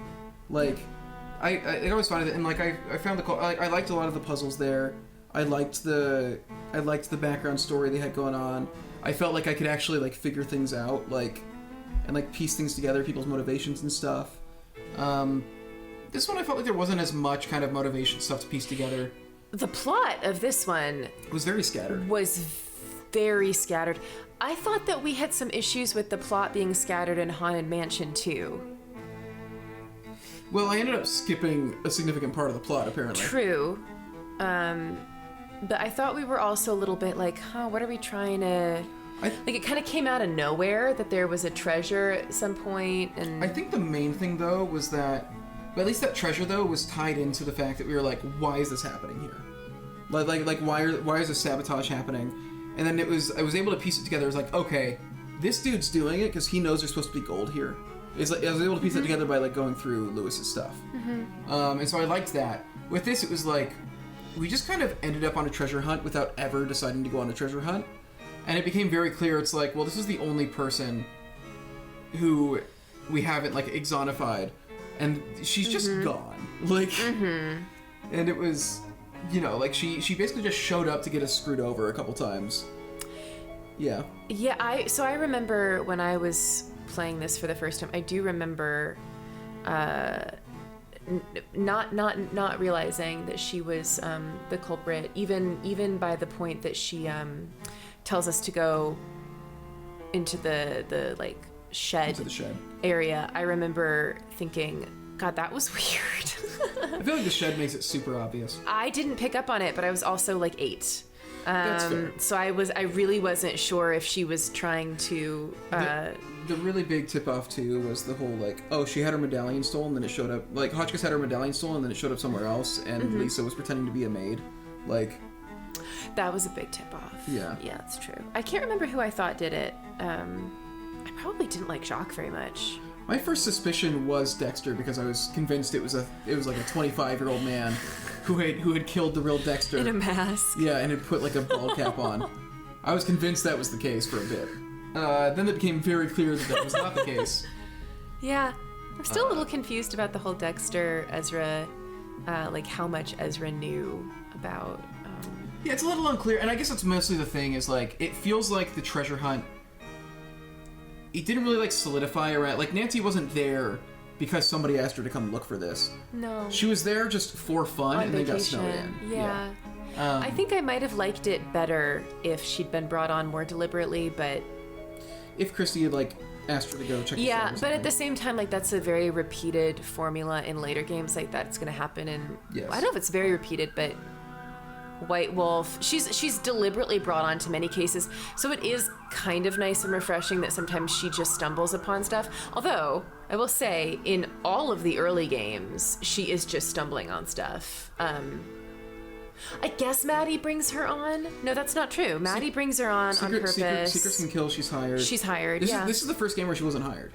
Like, I always find it, and like I found I liked a lot of the puzzles there. I liked the background story they had going on. I felt like I could actually like figure things out, like, and like piece things together, people's motivations and stuff. This one I felt like there wasn't as much kind of motivation stuff to piece together. The plot of this one It was very scattered. was very scattered. I thought that we had some issues with the plot being scattered in Haunted Mansion too. Well, I ended up skipping a significant part of the plot, apparently. True. But I thought we were also a little bit like, what are we trying to... Like, it kind of came out of nowhere that there was a treasure at some point, and... I think the main thing, though, was that... But at least that treasure, though, was tied into the fact that we were like, why is this happening here? Like why is this sabotage happening? And then I was able to piece it together. It was like, okay, this dude's doing it because he knows there's supposed to be gold here. It's like, I was able to piece it together by like going through Lewis's stuff. And so I liked that. With this, it was like, we just kind of ended up on a treasure hunt without ever deciding to go on a treasure hunt. And it became very clear, it's like, well, this is the only person who we haven't, like, exonified. And she's just gone. Like, and it was, you know, like, she basically just showed up to get us screwed over a couple times. Yeah. Yeah, I remember when I was playing this for the first time, I do remember not realizing that she was the culprit, even by the point that she tells us to go into the like shed, Into the shed. area. I remember thinking, God, that was weird. I feel like the shed makes it super obvious. I didn't pick up on it, but I was also like 8. That's fair. So I really wasn't sure if she was trying to The really big tip-off, too, was the whole, like, oh, she had her medallion stolen, and then it showed up... Like, Hotchkiss had her medallion stolen, and then it showed up somewhere else, and Lisa was pretending to be a maid. Like... That was a big tip-off. Yeah. Yeah, that's true. I can't remember who I thought did it. I probably didn't like Jacques very much. My first suspicion was Dexter, because I was convinced it was like a 25-year-old man who had killed the real Dexter. In a mask. Yeah, and had put, like, a ball cap on. I was convinced that was the case for a bit. Then it became very clear that was not the case. Yeah. I'm still a little confused about the whole Dexter, Ezra, like how much Ezra knew about... Yeah, it's a little unclear, and I guess that's mostly the thing, is, like, it feels like the treasure hunt, it didn't really, like, solidify around... Like, Nancy wasn't there because somebody asked her to come look for this. No. She was there just for fun, On and vacation. then got snowed in. Yeah. Um, I think I might have liked it better if she'd been brought on more deliberately, but... If Christy had, like, asked her to go check this out Yeah, or but at something. the same time, like, that's a very repeated formula in later games like that. It's going to happen in... Yes. I don't know if it's very repeated, but... White Wolf, she's deliberately brought on to many cases, so it is kind of nice and refreshing that sometimes she just stumbles upon stuff. Although, I will say, in all of the early games, she is just stumbling on stuff. I guess Maddie brings her on. No, that's not true. Maddie brings her on purpose. Secrets and Kills, she's hired. She's hired, yeah. This is the first game where she wasn't hired.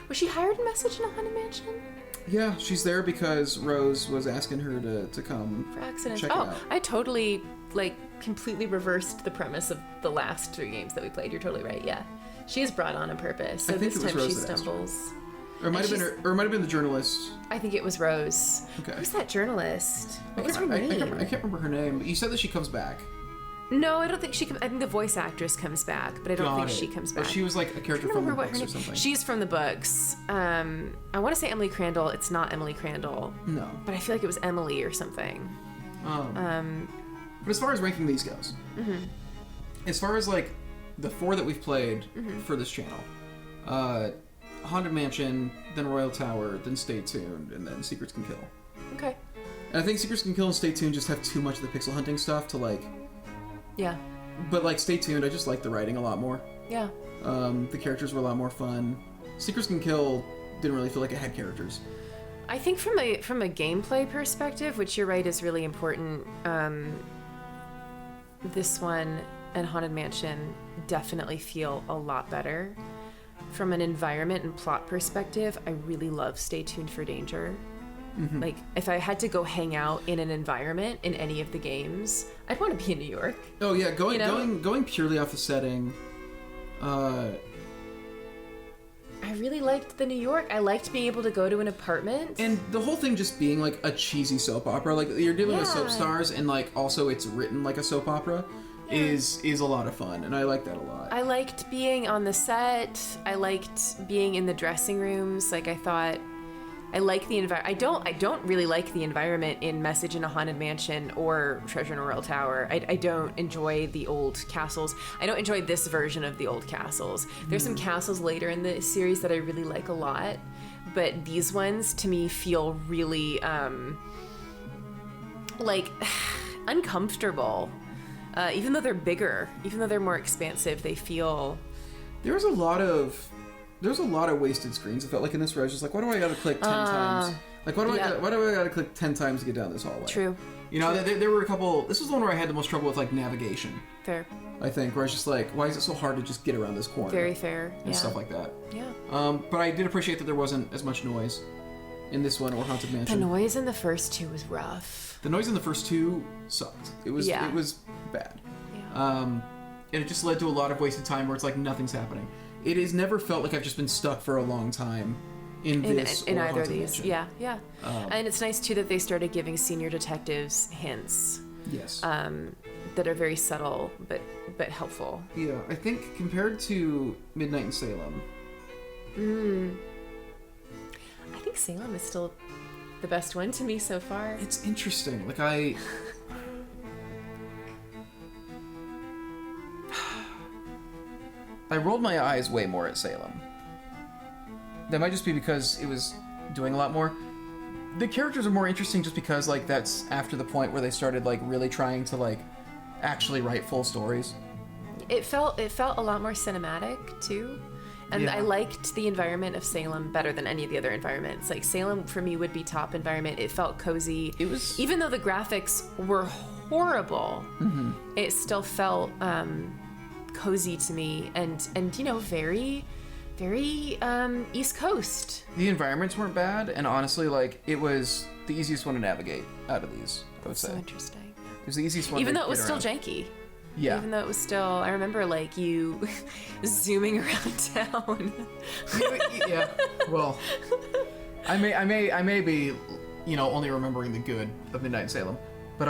Was she hired in Message in a Haunted Mansion? Yeah, she's there because Rose was asking her to come For accidents. check it Oh, out. I totally, like, completely reversed the premise of the last 3 games that we played. You're totally right, yeah. She is brought on purpose, so I think this it was time she Rose that asked her. stumbles. Or it might have been she's- or it might have been the journalist. I think it was Rose. Okay. Who's that journalist? What was her I name? can't remember her name, but you said that she comes back. No, I don't think she comes. I think the voice actress comes back, but I don't Got think it. she comes But back. she was like a I character don't from the remember what books her or name. something. She's from the books. I want to say Emily Crandall. It's not Emily Crandall, No. but I feel like it was Emily or something. But as far as ranking these goes, as far as like the 4 that we've played for this channel, Haunted Mansion, then Royal Tower, then Stay Tuned, and then Secrets Can Kill. Okay. And I think Secrets Can Kill and Stay Tuned just have too much of the pixel hunting stuff to like. Yeah. But like Stay Tuned, I just like the writing a lot more. Yeah. The characters were a lot more fun. Secrets Can Kill didn't really feel like it had characters. I think from a gameplay perspective, which you're right is really important, this one and Haunted Mansion definitely feel a lot better. From an environment and plot perspective, I really love Stay Tuned for Danger. Like, if I had to go hang out in an environment in any of the games, I'd want to be in New York. Oh yeah, going You know? going purely off the setting. I really liked the New York. I liked being able to go to an apartment. And the whole thing just being like a cheesy soap opera, like you're dealing with soap Yeah. stars, and like also it's written like a soap opera, is a lot of fun, and I like that a lot. I liked being on the set. I liked being in the dressing rooms. Like, I thought, I like the environment. I don't really like the environment in Message in a Haunted Mansion or Treasure in a Royal Tower. I don't enjoy the old castles. I don't enjoy this version of the old castles. There's some castles later in the series that I really like a lot, but these ones to me feel really like uncomfortable. Even though they're bigger, even though they're more expansive, they feel. There's a lot of wasted screens. I felt like in this where I was just like, why do I gotta click 10 times? Like, why do I gotta click 10 times to get down this hallway? True. You know, there were a couple. This was the one where I had the most trouble with like navigation. Fair. I think where I was just like, why is it so hard to just get around this corner? Very fair. And Yeah. stuff like that. Yeah. But I did appreciate that there wasn't as much noise in this one or Haunted The Mansion. noise in the first two was rough. The noise in the first 2 sucked. It was Yeah. bad. Yeah. And it just led to a lot of wasted time where it's like nothing's happening. It has never felt like I've just been stuck for a long time in this in or either of Haunted these. Mansion. Yeah, yeah. And it's nice too that they started giving senior detectives hints Yes. that are very subtle but helpful. Yeah, I think compared to Midnight in Salem, I think Salem is still the best one to me so far. it's interesting. Like I rolled my eyes way more at Salem. That might just be because it was doing a lot more. The characters are more interesting just because like that's after the point where they started like really trying to like actually write full stories. It felt a lot more cinematic too. And Yeah. I liked the environment of Salem better than any of the other environments. Like Salem for me would be top environment. It felt cozy. It was- even though the graphics were horrible, it still felt cozy to me and you know very East Coast. The environments weren't bad, and honestly, like it was the easiest one to navigate out of these. I would So say interesting. it was the easiest one. Even to though it was get still around. janky. Yeah. Even though it was still, I remember like you zooming around town. Yeah. Well, I may be, you know, only remembering the good of Midnight in Salem, but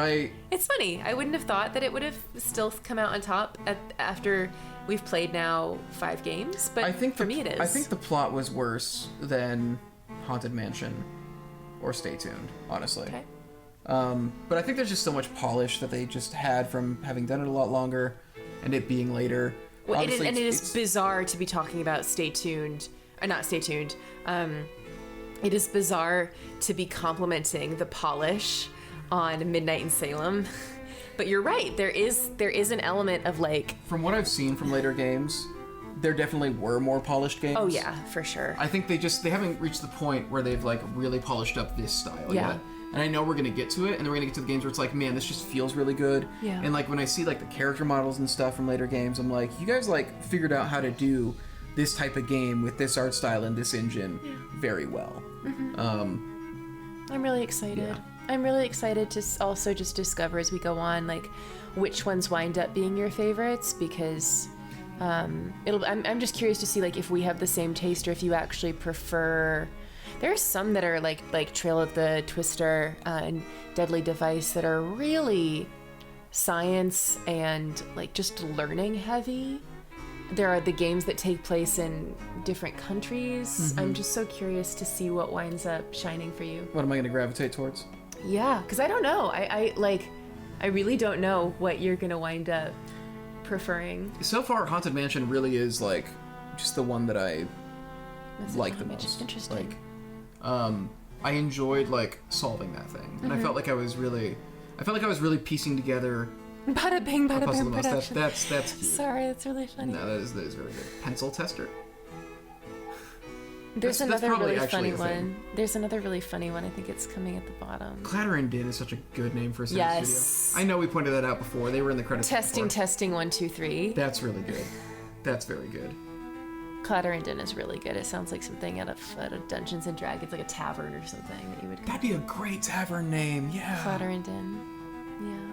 It's funny. I wouldn't have thought that it would have still come out on top after we've played now 5 games, but I think for me it is. I think the plot was worse than Haunted Mansion or Stay Tuned, honestly. Okay. But I think there's just so much polish that they just had from having done it a lot longer and it being later. Well, it is, Obviously, and it is it's- bizarre to be talking about Stay Tuned, or not Stay Tuned. It is bizarre to be complimenting the polish on Midnight in Salem. But you're right. There is an element of like, From what I've seen from later games, there definitely were more polished games. oh yeah, for sure. I think they haven't reached the point where they've like really polished up this style Yeah. yet. And I know we're gonna get to it, and then we're gonna get to the games where it's like, man, this just feels really good. Yeah. And like when I see like the character models and stuff from later games, I'm like, you guys like figured out how to do this type of game with this art style and this engine very well. I'm really excited. Yeah. I'm really excited to also just discover as we go on, like, which ones wind up being your favorites, because I'm just curious to see, like, if we have the same taste or if you actually prefer. There are some that are like Trail of the Twister and Deadly Device that are really science and like just learning heavy. There are the games that take place in different countries. I'm just so curious to see what winds up shining for you. What am I gonna gravitate towards? Yeah, because I don't know. I like, I really don't know what you're gonna wind up preferring. So far, Haunted Mansion really is like just the one that I like the most. Interesting. Like, I enjoyed like solving that thing, and I felt like I was really piecing together Bada bing, a bada puzzle bing the most. production. That's cute. Sorry, that's really funny. No, that is very good. Pencil tester. There's that's another probably really actually funny a thing. one. There's another really funny one. I think it's coming at the bottom. Clattering Din is such a good name for a series Yes. studio. I know we pointed that out before. They were in the credits. Testing, before. testing, 1, 2, 3. That's really good. That's very good. Clattering is really good. It sounds like something out of Dungeons and Dragons, like a tavern or something that you would. That'd be a great tavern name. Yeah. Clattering. Yeah.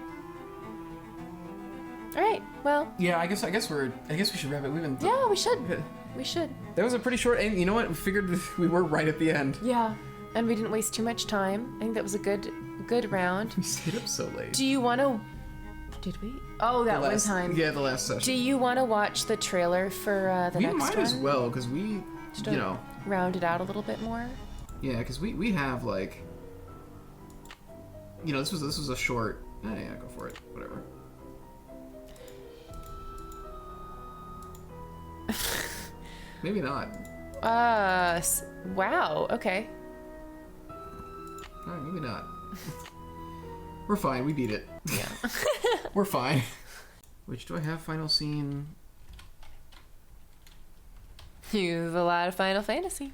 All right. Well. Yeah, I guess we should wrap it. We've been. Yeah, we should. We should. That was a pretty short. And you know what? We figured we were right at the end. Yeah, and we didn't waste too much time. I think that was a good round. We stayed up so late. Do you want to? Did we? Oh, that The last- one time. Yeah, the last session. Do you want to watch the trailer for the we next might one? as well, because we, Just you to know, round it out a little bit more. yeah, because we have like, you know, this was a short. Yeah, go for it. Whatever. Maybe not. Wow. Okay. All right, maybe not. We're fine. We beat it. Yeah. We're fine. Which do I have? Final scene. You have a lot of Final Fantasy.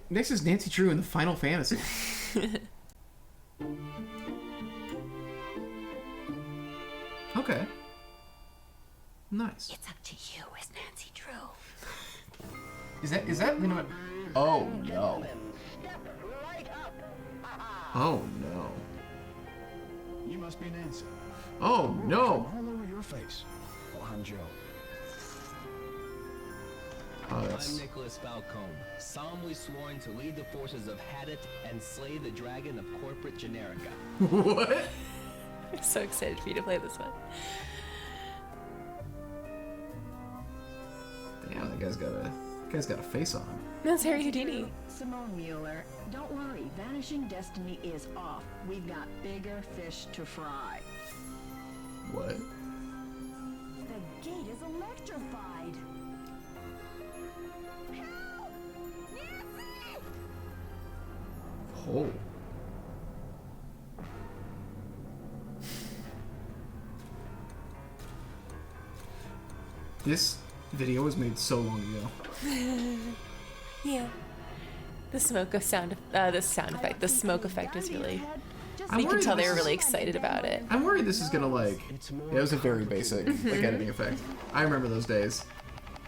Next is Nancy Drew in the Final Fantasy. Okay. Nice. It's up to you as Nancy Drew. Is that you know what? Oh no. Oh no. You must be Nancy. Oh no. All over your face. Well, I'm Joe. Oh, I'm that's Nicholas Falcone, solemnly sworn to lead the forces of Hadit and slay the dragon of corporate generica. what? I'm so excited for you to play this one. Damn, that guy's got a face on him. That's Harry Houdini. Simone Mueller, don't worry. Vanishing Destiny is off. We've got bigger fish to fry. What? The gate is electrified. Oh. This video was made so long ago. Yeah. The smoke sound effect. The smoke effect is really. I'm You can worried tell they this were is- really excited about it. I'm worried this is gonna like. Yeah, it was a very basic like editing effect. I remember those days.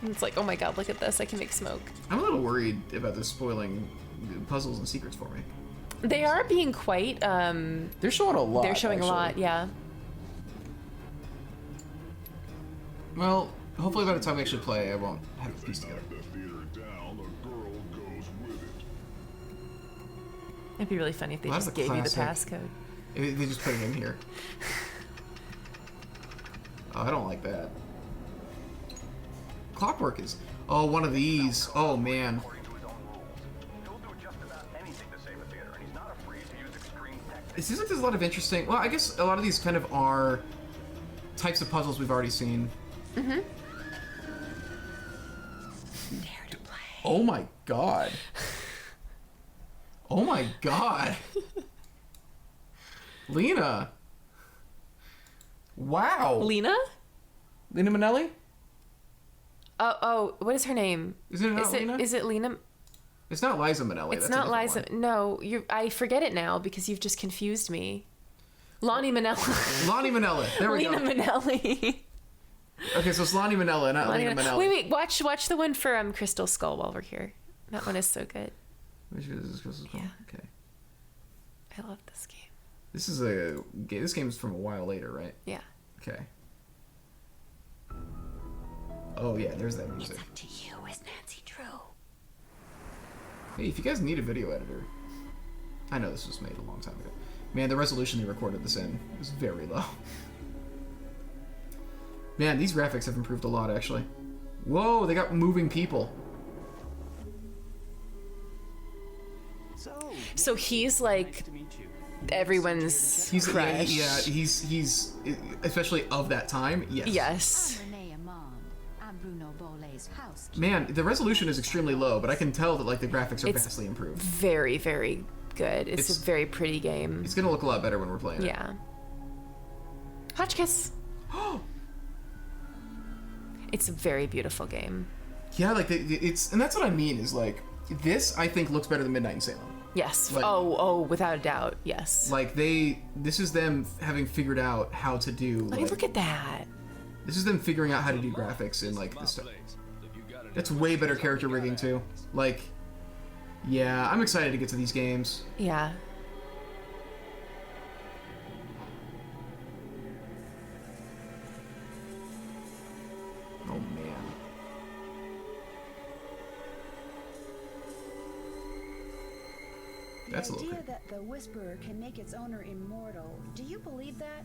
And it's like, oh my god, look at this! I can make smoke. I'm a little worried about this spoiling puzzles and secrets for me. They are being quite. They're showing a lot. They're showing actually. a lot. Yeah. Well, hopefully by the time we actually play, I won't have it pieced together. It'd be really funny if they Well, that's just a gave you the classic. passcode. They just put it in here. Oh, I don't like that. Clockwork is. Oh, one of these. Oh man. It seems like there's a lot of interesting. Well, I guess a lot of these kind of are types of puzzles we've already seen. Mm-hmm. Oh my god. Oh my god. Lena. Wow. Lena? Lena Minnelli? Oh, what is her name? Is it not is Lena? Is it Lena? It's not Liza Minnelli. It's that's a not different Liza. one. No, I forget it now because you've just confused me. Lonnie Minnelli. Lonnie Minnelli. There we Lena go. Minnelli. Okay, so it's Lonnie Minnelli, not Lonnie Lena Minnelli. Wait, watch the one for Crystal Skull while we're here. That one is so good. Which is Crystal Skull? Yeah. Okay. I love this game. This game's from a while later, right? Yeah. Okay. Oh yeah, there's that music. It's up to you as Nancy Drew. Hey, if you guys need a video editor, I know this was made a long time ago. Man, the resolution they recorded this in was very low. Man, these graphics have improved a lot, actually. Whoa, they got moving people. So he's like everyone's He's crush. he's especially of that time. Yes. Yes. I'm Renee Amand. I'm Bruno Bole's housekeeper. Man, the resolution is extremely low, but I can tell that like the graphics are It's vastly improved. very, very good. It's a very pretty game. It's gonna look a lot better when we're playing it. Yeah. Hotchkiss. It's a very beautiful game. Yeah, like it's, and that's what I mean is like this. I think looks better than Midnight in Salem. Yes. Like- oh, without a doubt. Yes. Like this is them having figured out how to do. I mean, look at that. This is them figuring out how to do graphics in like this stuff. That's way better character rigging too. Like, yeah, I'm excited to get to these games. Yeah. Oh man. That's a The little idea creepy. that the Whisperer can make its owner immortal, do you believe that?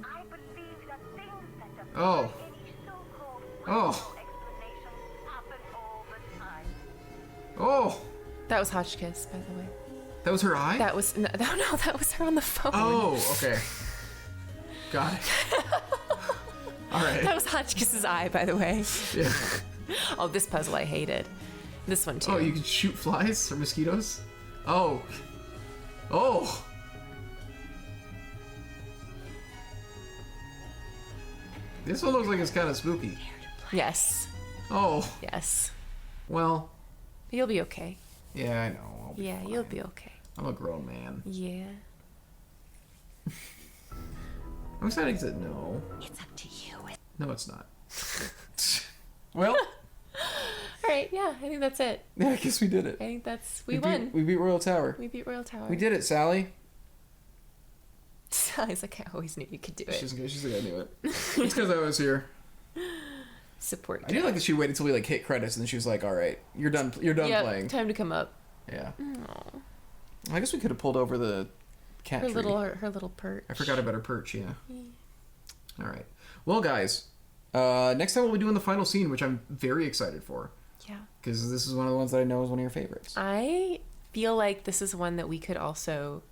I believe that things that Oh. defy any so-called Oh. explanation happen all the time. Oh, That was Hotchkiss, by the way. that was her eye. That was no, that was her on the phone. Oh, okay. Got it. All right. That was Hotchkiss's eye, by the way. Yeah. Oh, this puzzle I hated. This one too. Oh, you can shoot flies or mosquitoes? Oh. Oh. This one looks like it's kind of spooky. Yes. Oh. Yes. Well, You'll be okay. yeah, I know. I'll be Yeah, fine. you'll be okay. I'm a grown man. Yeah. I'm excited to know. It's up to you. No, it's not. Well, All right. Yeah, I think that's it. yeah, I guess we did it. I think that's we won. We beat Royal Tower. We beat Royal Tower. We did it, Sally. Sally's like, I always knew you could do it. She's like, I knew it. It's because I was here. Support. I do like that she waited until we like hit credits and then she was like, "All right, you're done. You're done Yep, playing." time to come up. Yeah. Aw. I guess we could have pulled over the cat Her tree. little perch. I forgot about her perch. Yeah. All right. Well, guys, next time we'll be doing the final scene, which I'm very excited for Yeah. because this is one of the ones that I know is one of your favorites. I feel like this is one that we could also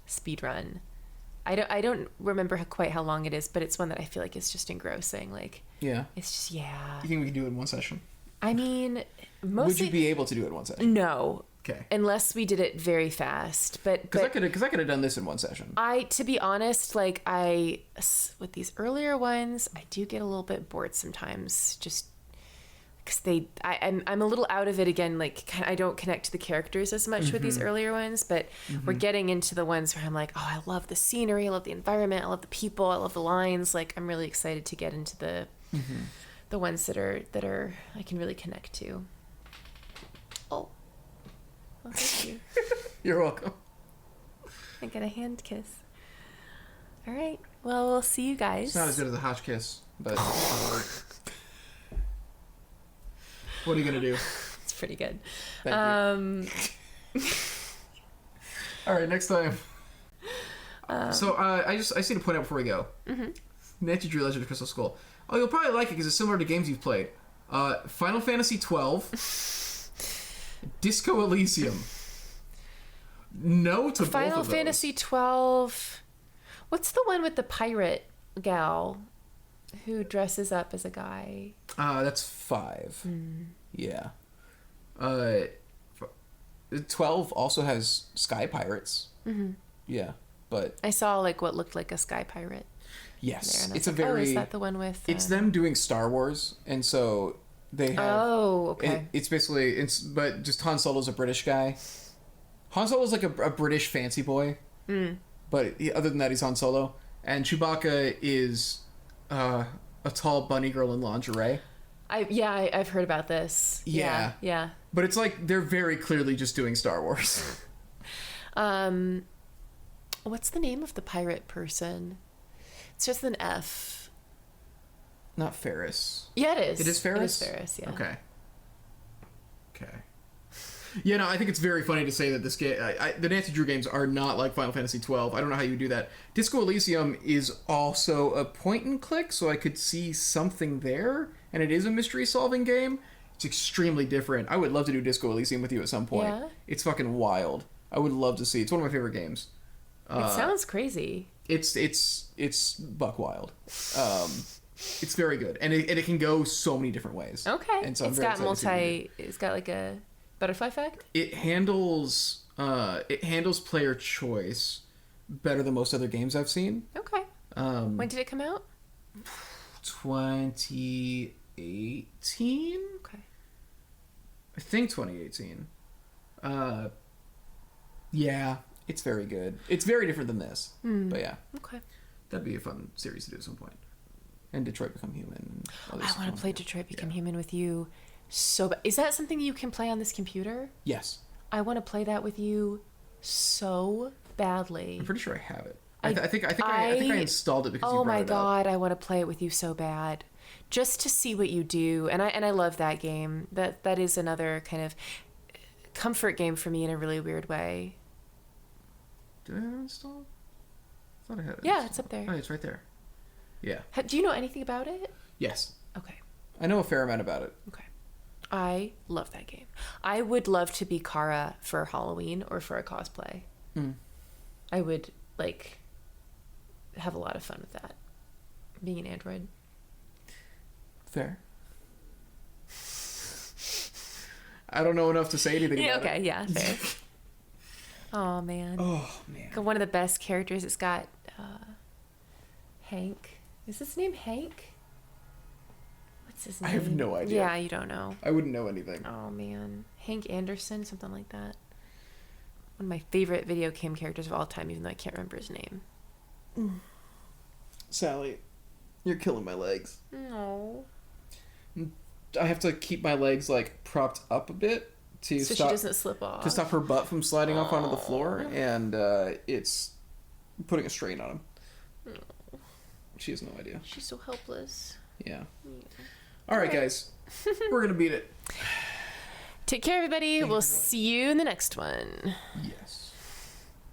speed run. I don't remember quite how long it is, but it's one that I feel like is just engrossing. Like, Yeah. it's just, yeah. You think we could do it in one session? I mean, mostly. Would you be able to do it in one session? No. Okay. Unless we did it very fast. But Because I could have done this in one session. to be honest, like with these earlier ones, I do get a little bit bored sometimes, just because I'm a little out of it again. Like I don't connect to the characters as much with these earlier ones, but we're getting into the ones where I'm like, oh, I love the scenery, I love the environment, I love the people, I love the lines. Like I'm really excited to get into the ones that are I can really connect to. Oh, well, thank you. You're welcome. I got a hand kiss. All right. Well, we'll see you guys. It's not as good as a Hotchkiss, but what are you gonna do? It's pretty good. Thank you. All right, next time. So I see to point out before we go. Nancy Drew Legend of Crystal Skull. Oh, you'll probably like it because it's similar to games you've played. Final Fantasy 12, Disco Elysium. No to both Final of those. Fantasy 12. What's the one with the pirate gal who dresses up as a guy? That's 5. Yeah. 12 also has Sky Pirates. Yeah, but I saw like what looked like a sky pirate. yes, There, and I it's was a like, very. Oh, is that the one with? It's them doing Star Wars, and so they have. Oh, okay. It's basically but just Han Solo's a British guy. Han Solo's like a British fancy boy, but other than that, he's Han Solo. And Chewbacca is a tall bunny girl in lingerie. I've heard about this. Yeah. Yeah. But it's like they're very clearly just doing Star Wars. What's the name of the pirate person? It's just an F. Not Ferris. Yeah, it is. It is Ferris? It is Ferris, yeah. Okay. Yeah, no, I think it's very funny to say that this game, the Nancy Drew games are not like Final Fantasy 12. I don't know how you do that. Disco Elysium is also a point and click, so I could see something there, and it is a mystery solving game. It's extremely different. I would love to do Disco Elysium with you at some point. Yeah? It's fucking wild. I would love to see. It's one of my favorite games. It sounds crazy. It's buck wild. It's very good, and it can go so many different ways. Okay. And so It's got it's got like a butterfly effect. It handles player choice better than most other games I've seen. Okay. When did it come out? 2018. Okay. I think 2018. Yeah, it's very good. It's very different than this, but yeah. Okay. That'd be a fun series to do at some point. And Detroit Become Human. And I want to play Detroit Become Human with you so bad. Is that something you can play on this computer? Yes. I want to play that with you so badly. I'm pretty sure I have it. I think I installed it because you brought it up. Oh my god, I want to play it with you so bad. Just to see what you do. And I love that game. That is another kind of comfort game for me in a really weird way. Do I have it installed? I thought I had it. Yeah, installed. it's up there. Oh, it's right there. Yeah. Do you know anything about it? Yes. Okay. I know a fair amount about it. Okay. I love that game. I would love to be Kara for Halloween or for a cosplay. I would have a lot of fun with that. Being an android. Fair. I don't know enough to say anything about it. Okay, yeah, fair. Oh man. Oh man. One of the best characters. It's got Hank. Is his name Hank? What's his name? I have no idea. Yeah, you don't know. I wouldn't know anything. Oh man, Hank Anderson, something like that. One of my favorite video game characters of all time, even though I can't remember his name. Sally, you're killing my legs. No. I have to keep my legs propped up a bit to so stop she doesn't slip off. to stop her butt from sliding off onto the floor, and it's putting a strain on him. She has no idea. She's so helpless. Yeah. All right, guys, we're gonna beat it. Take care, everybody. We'll see you in the next one. Yes.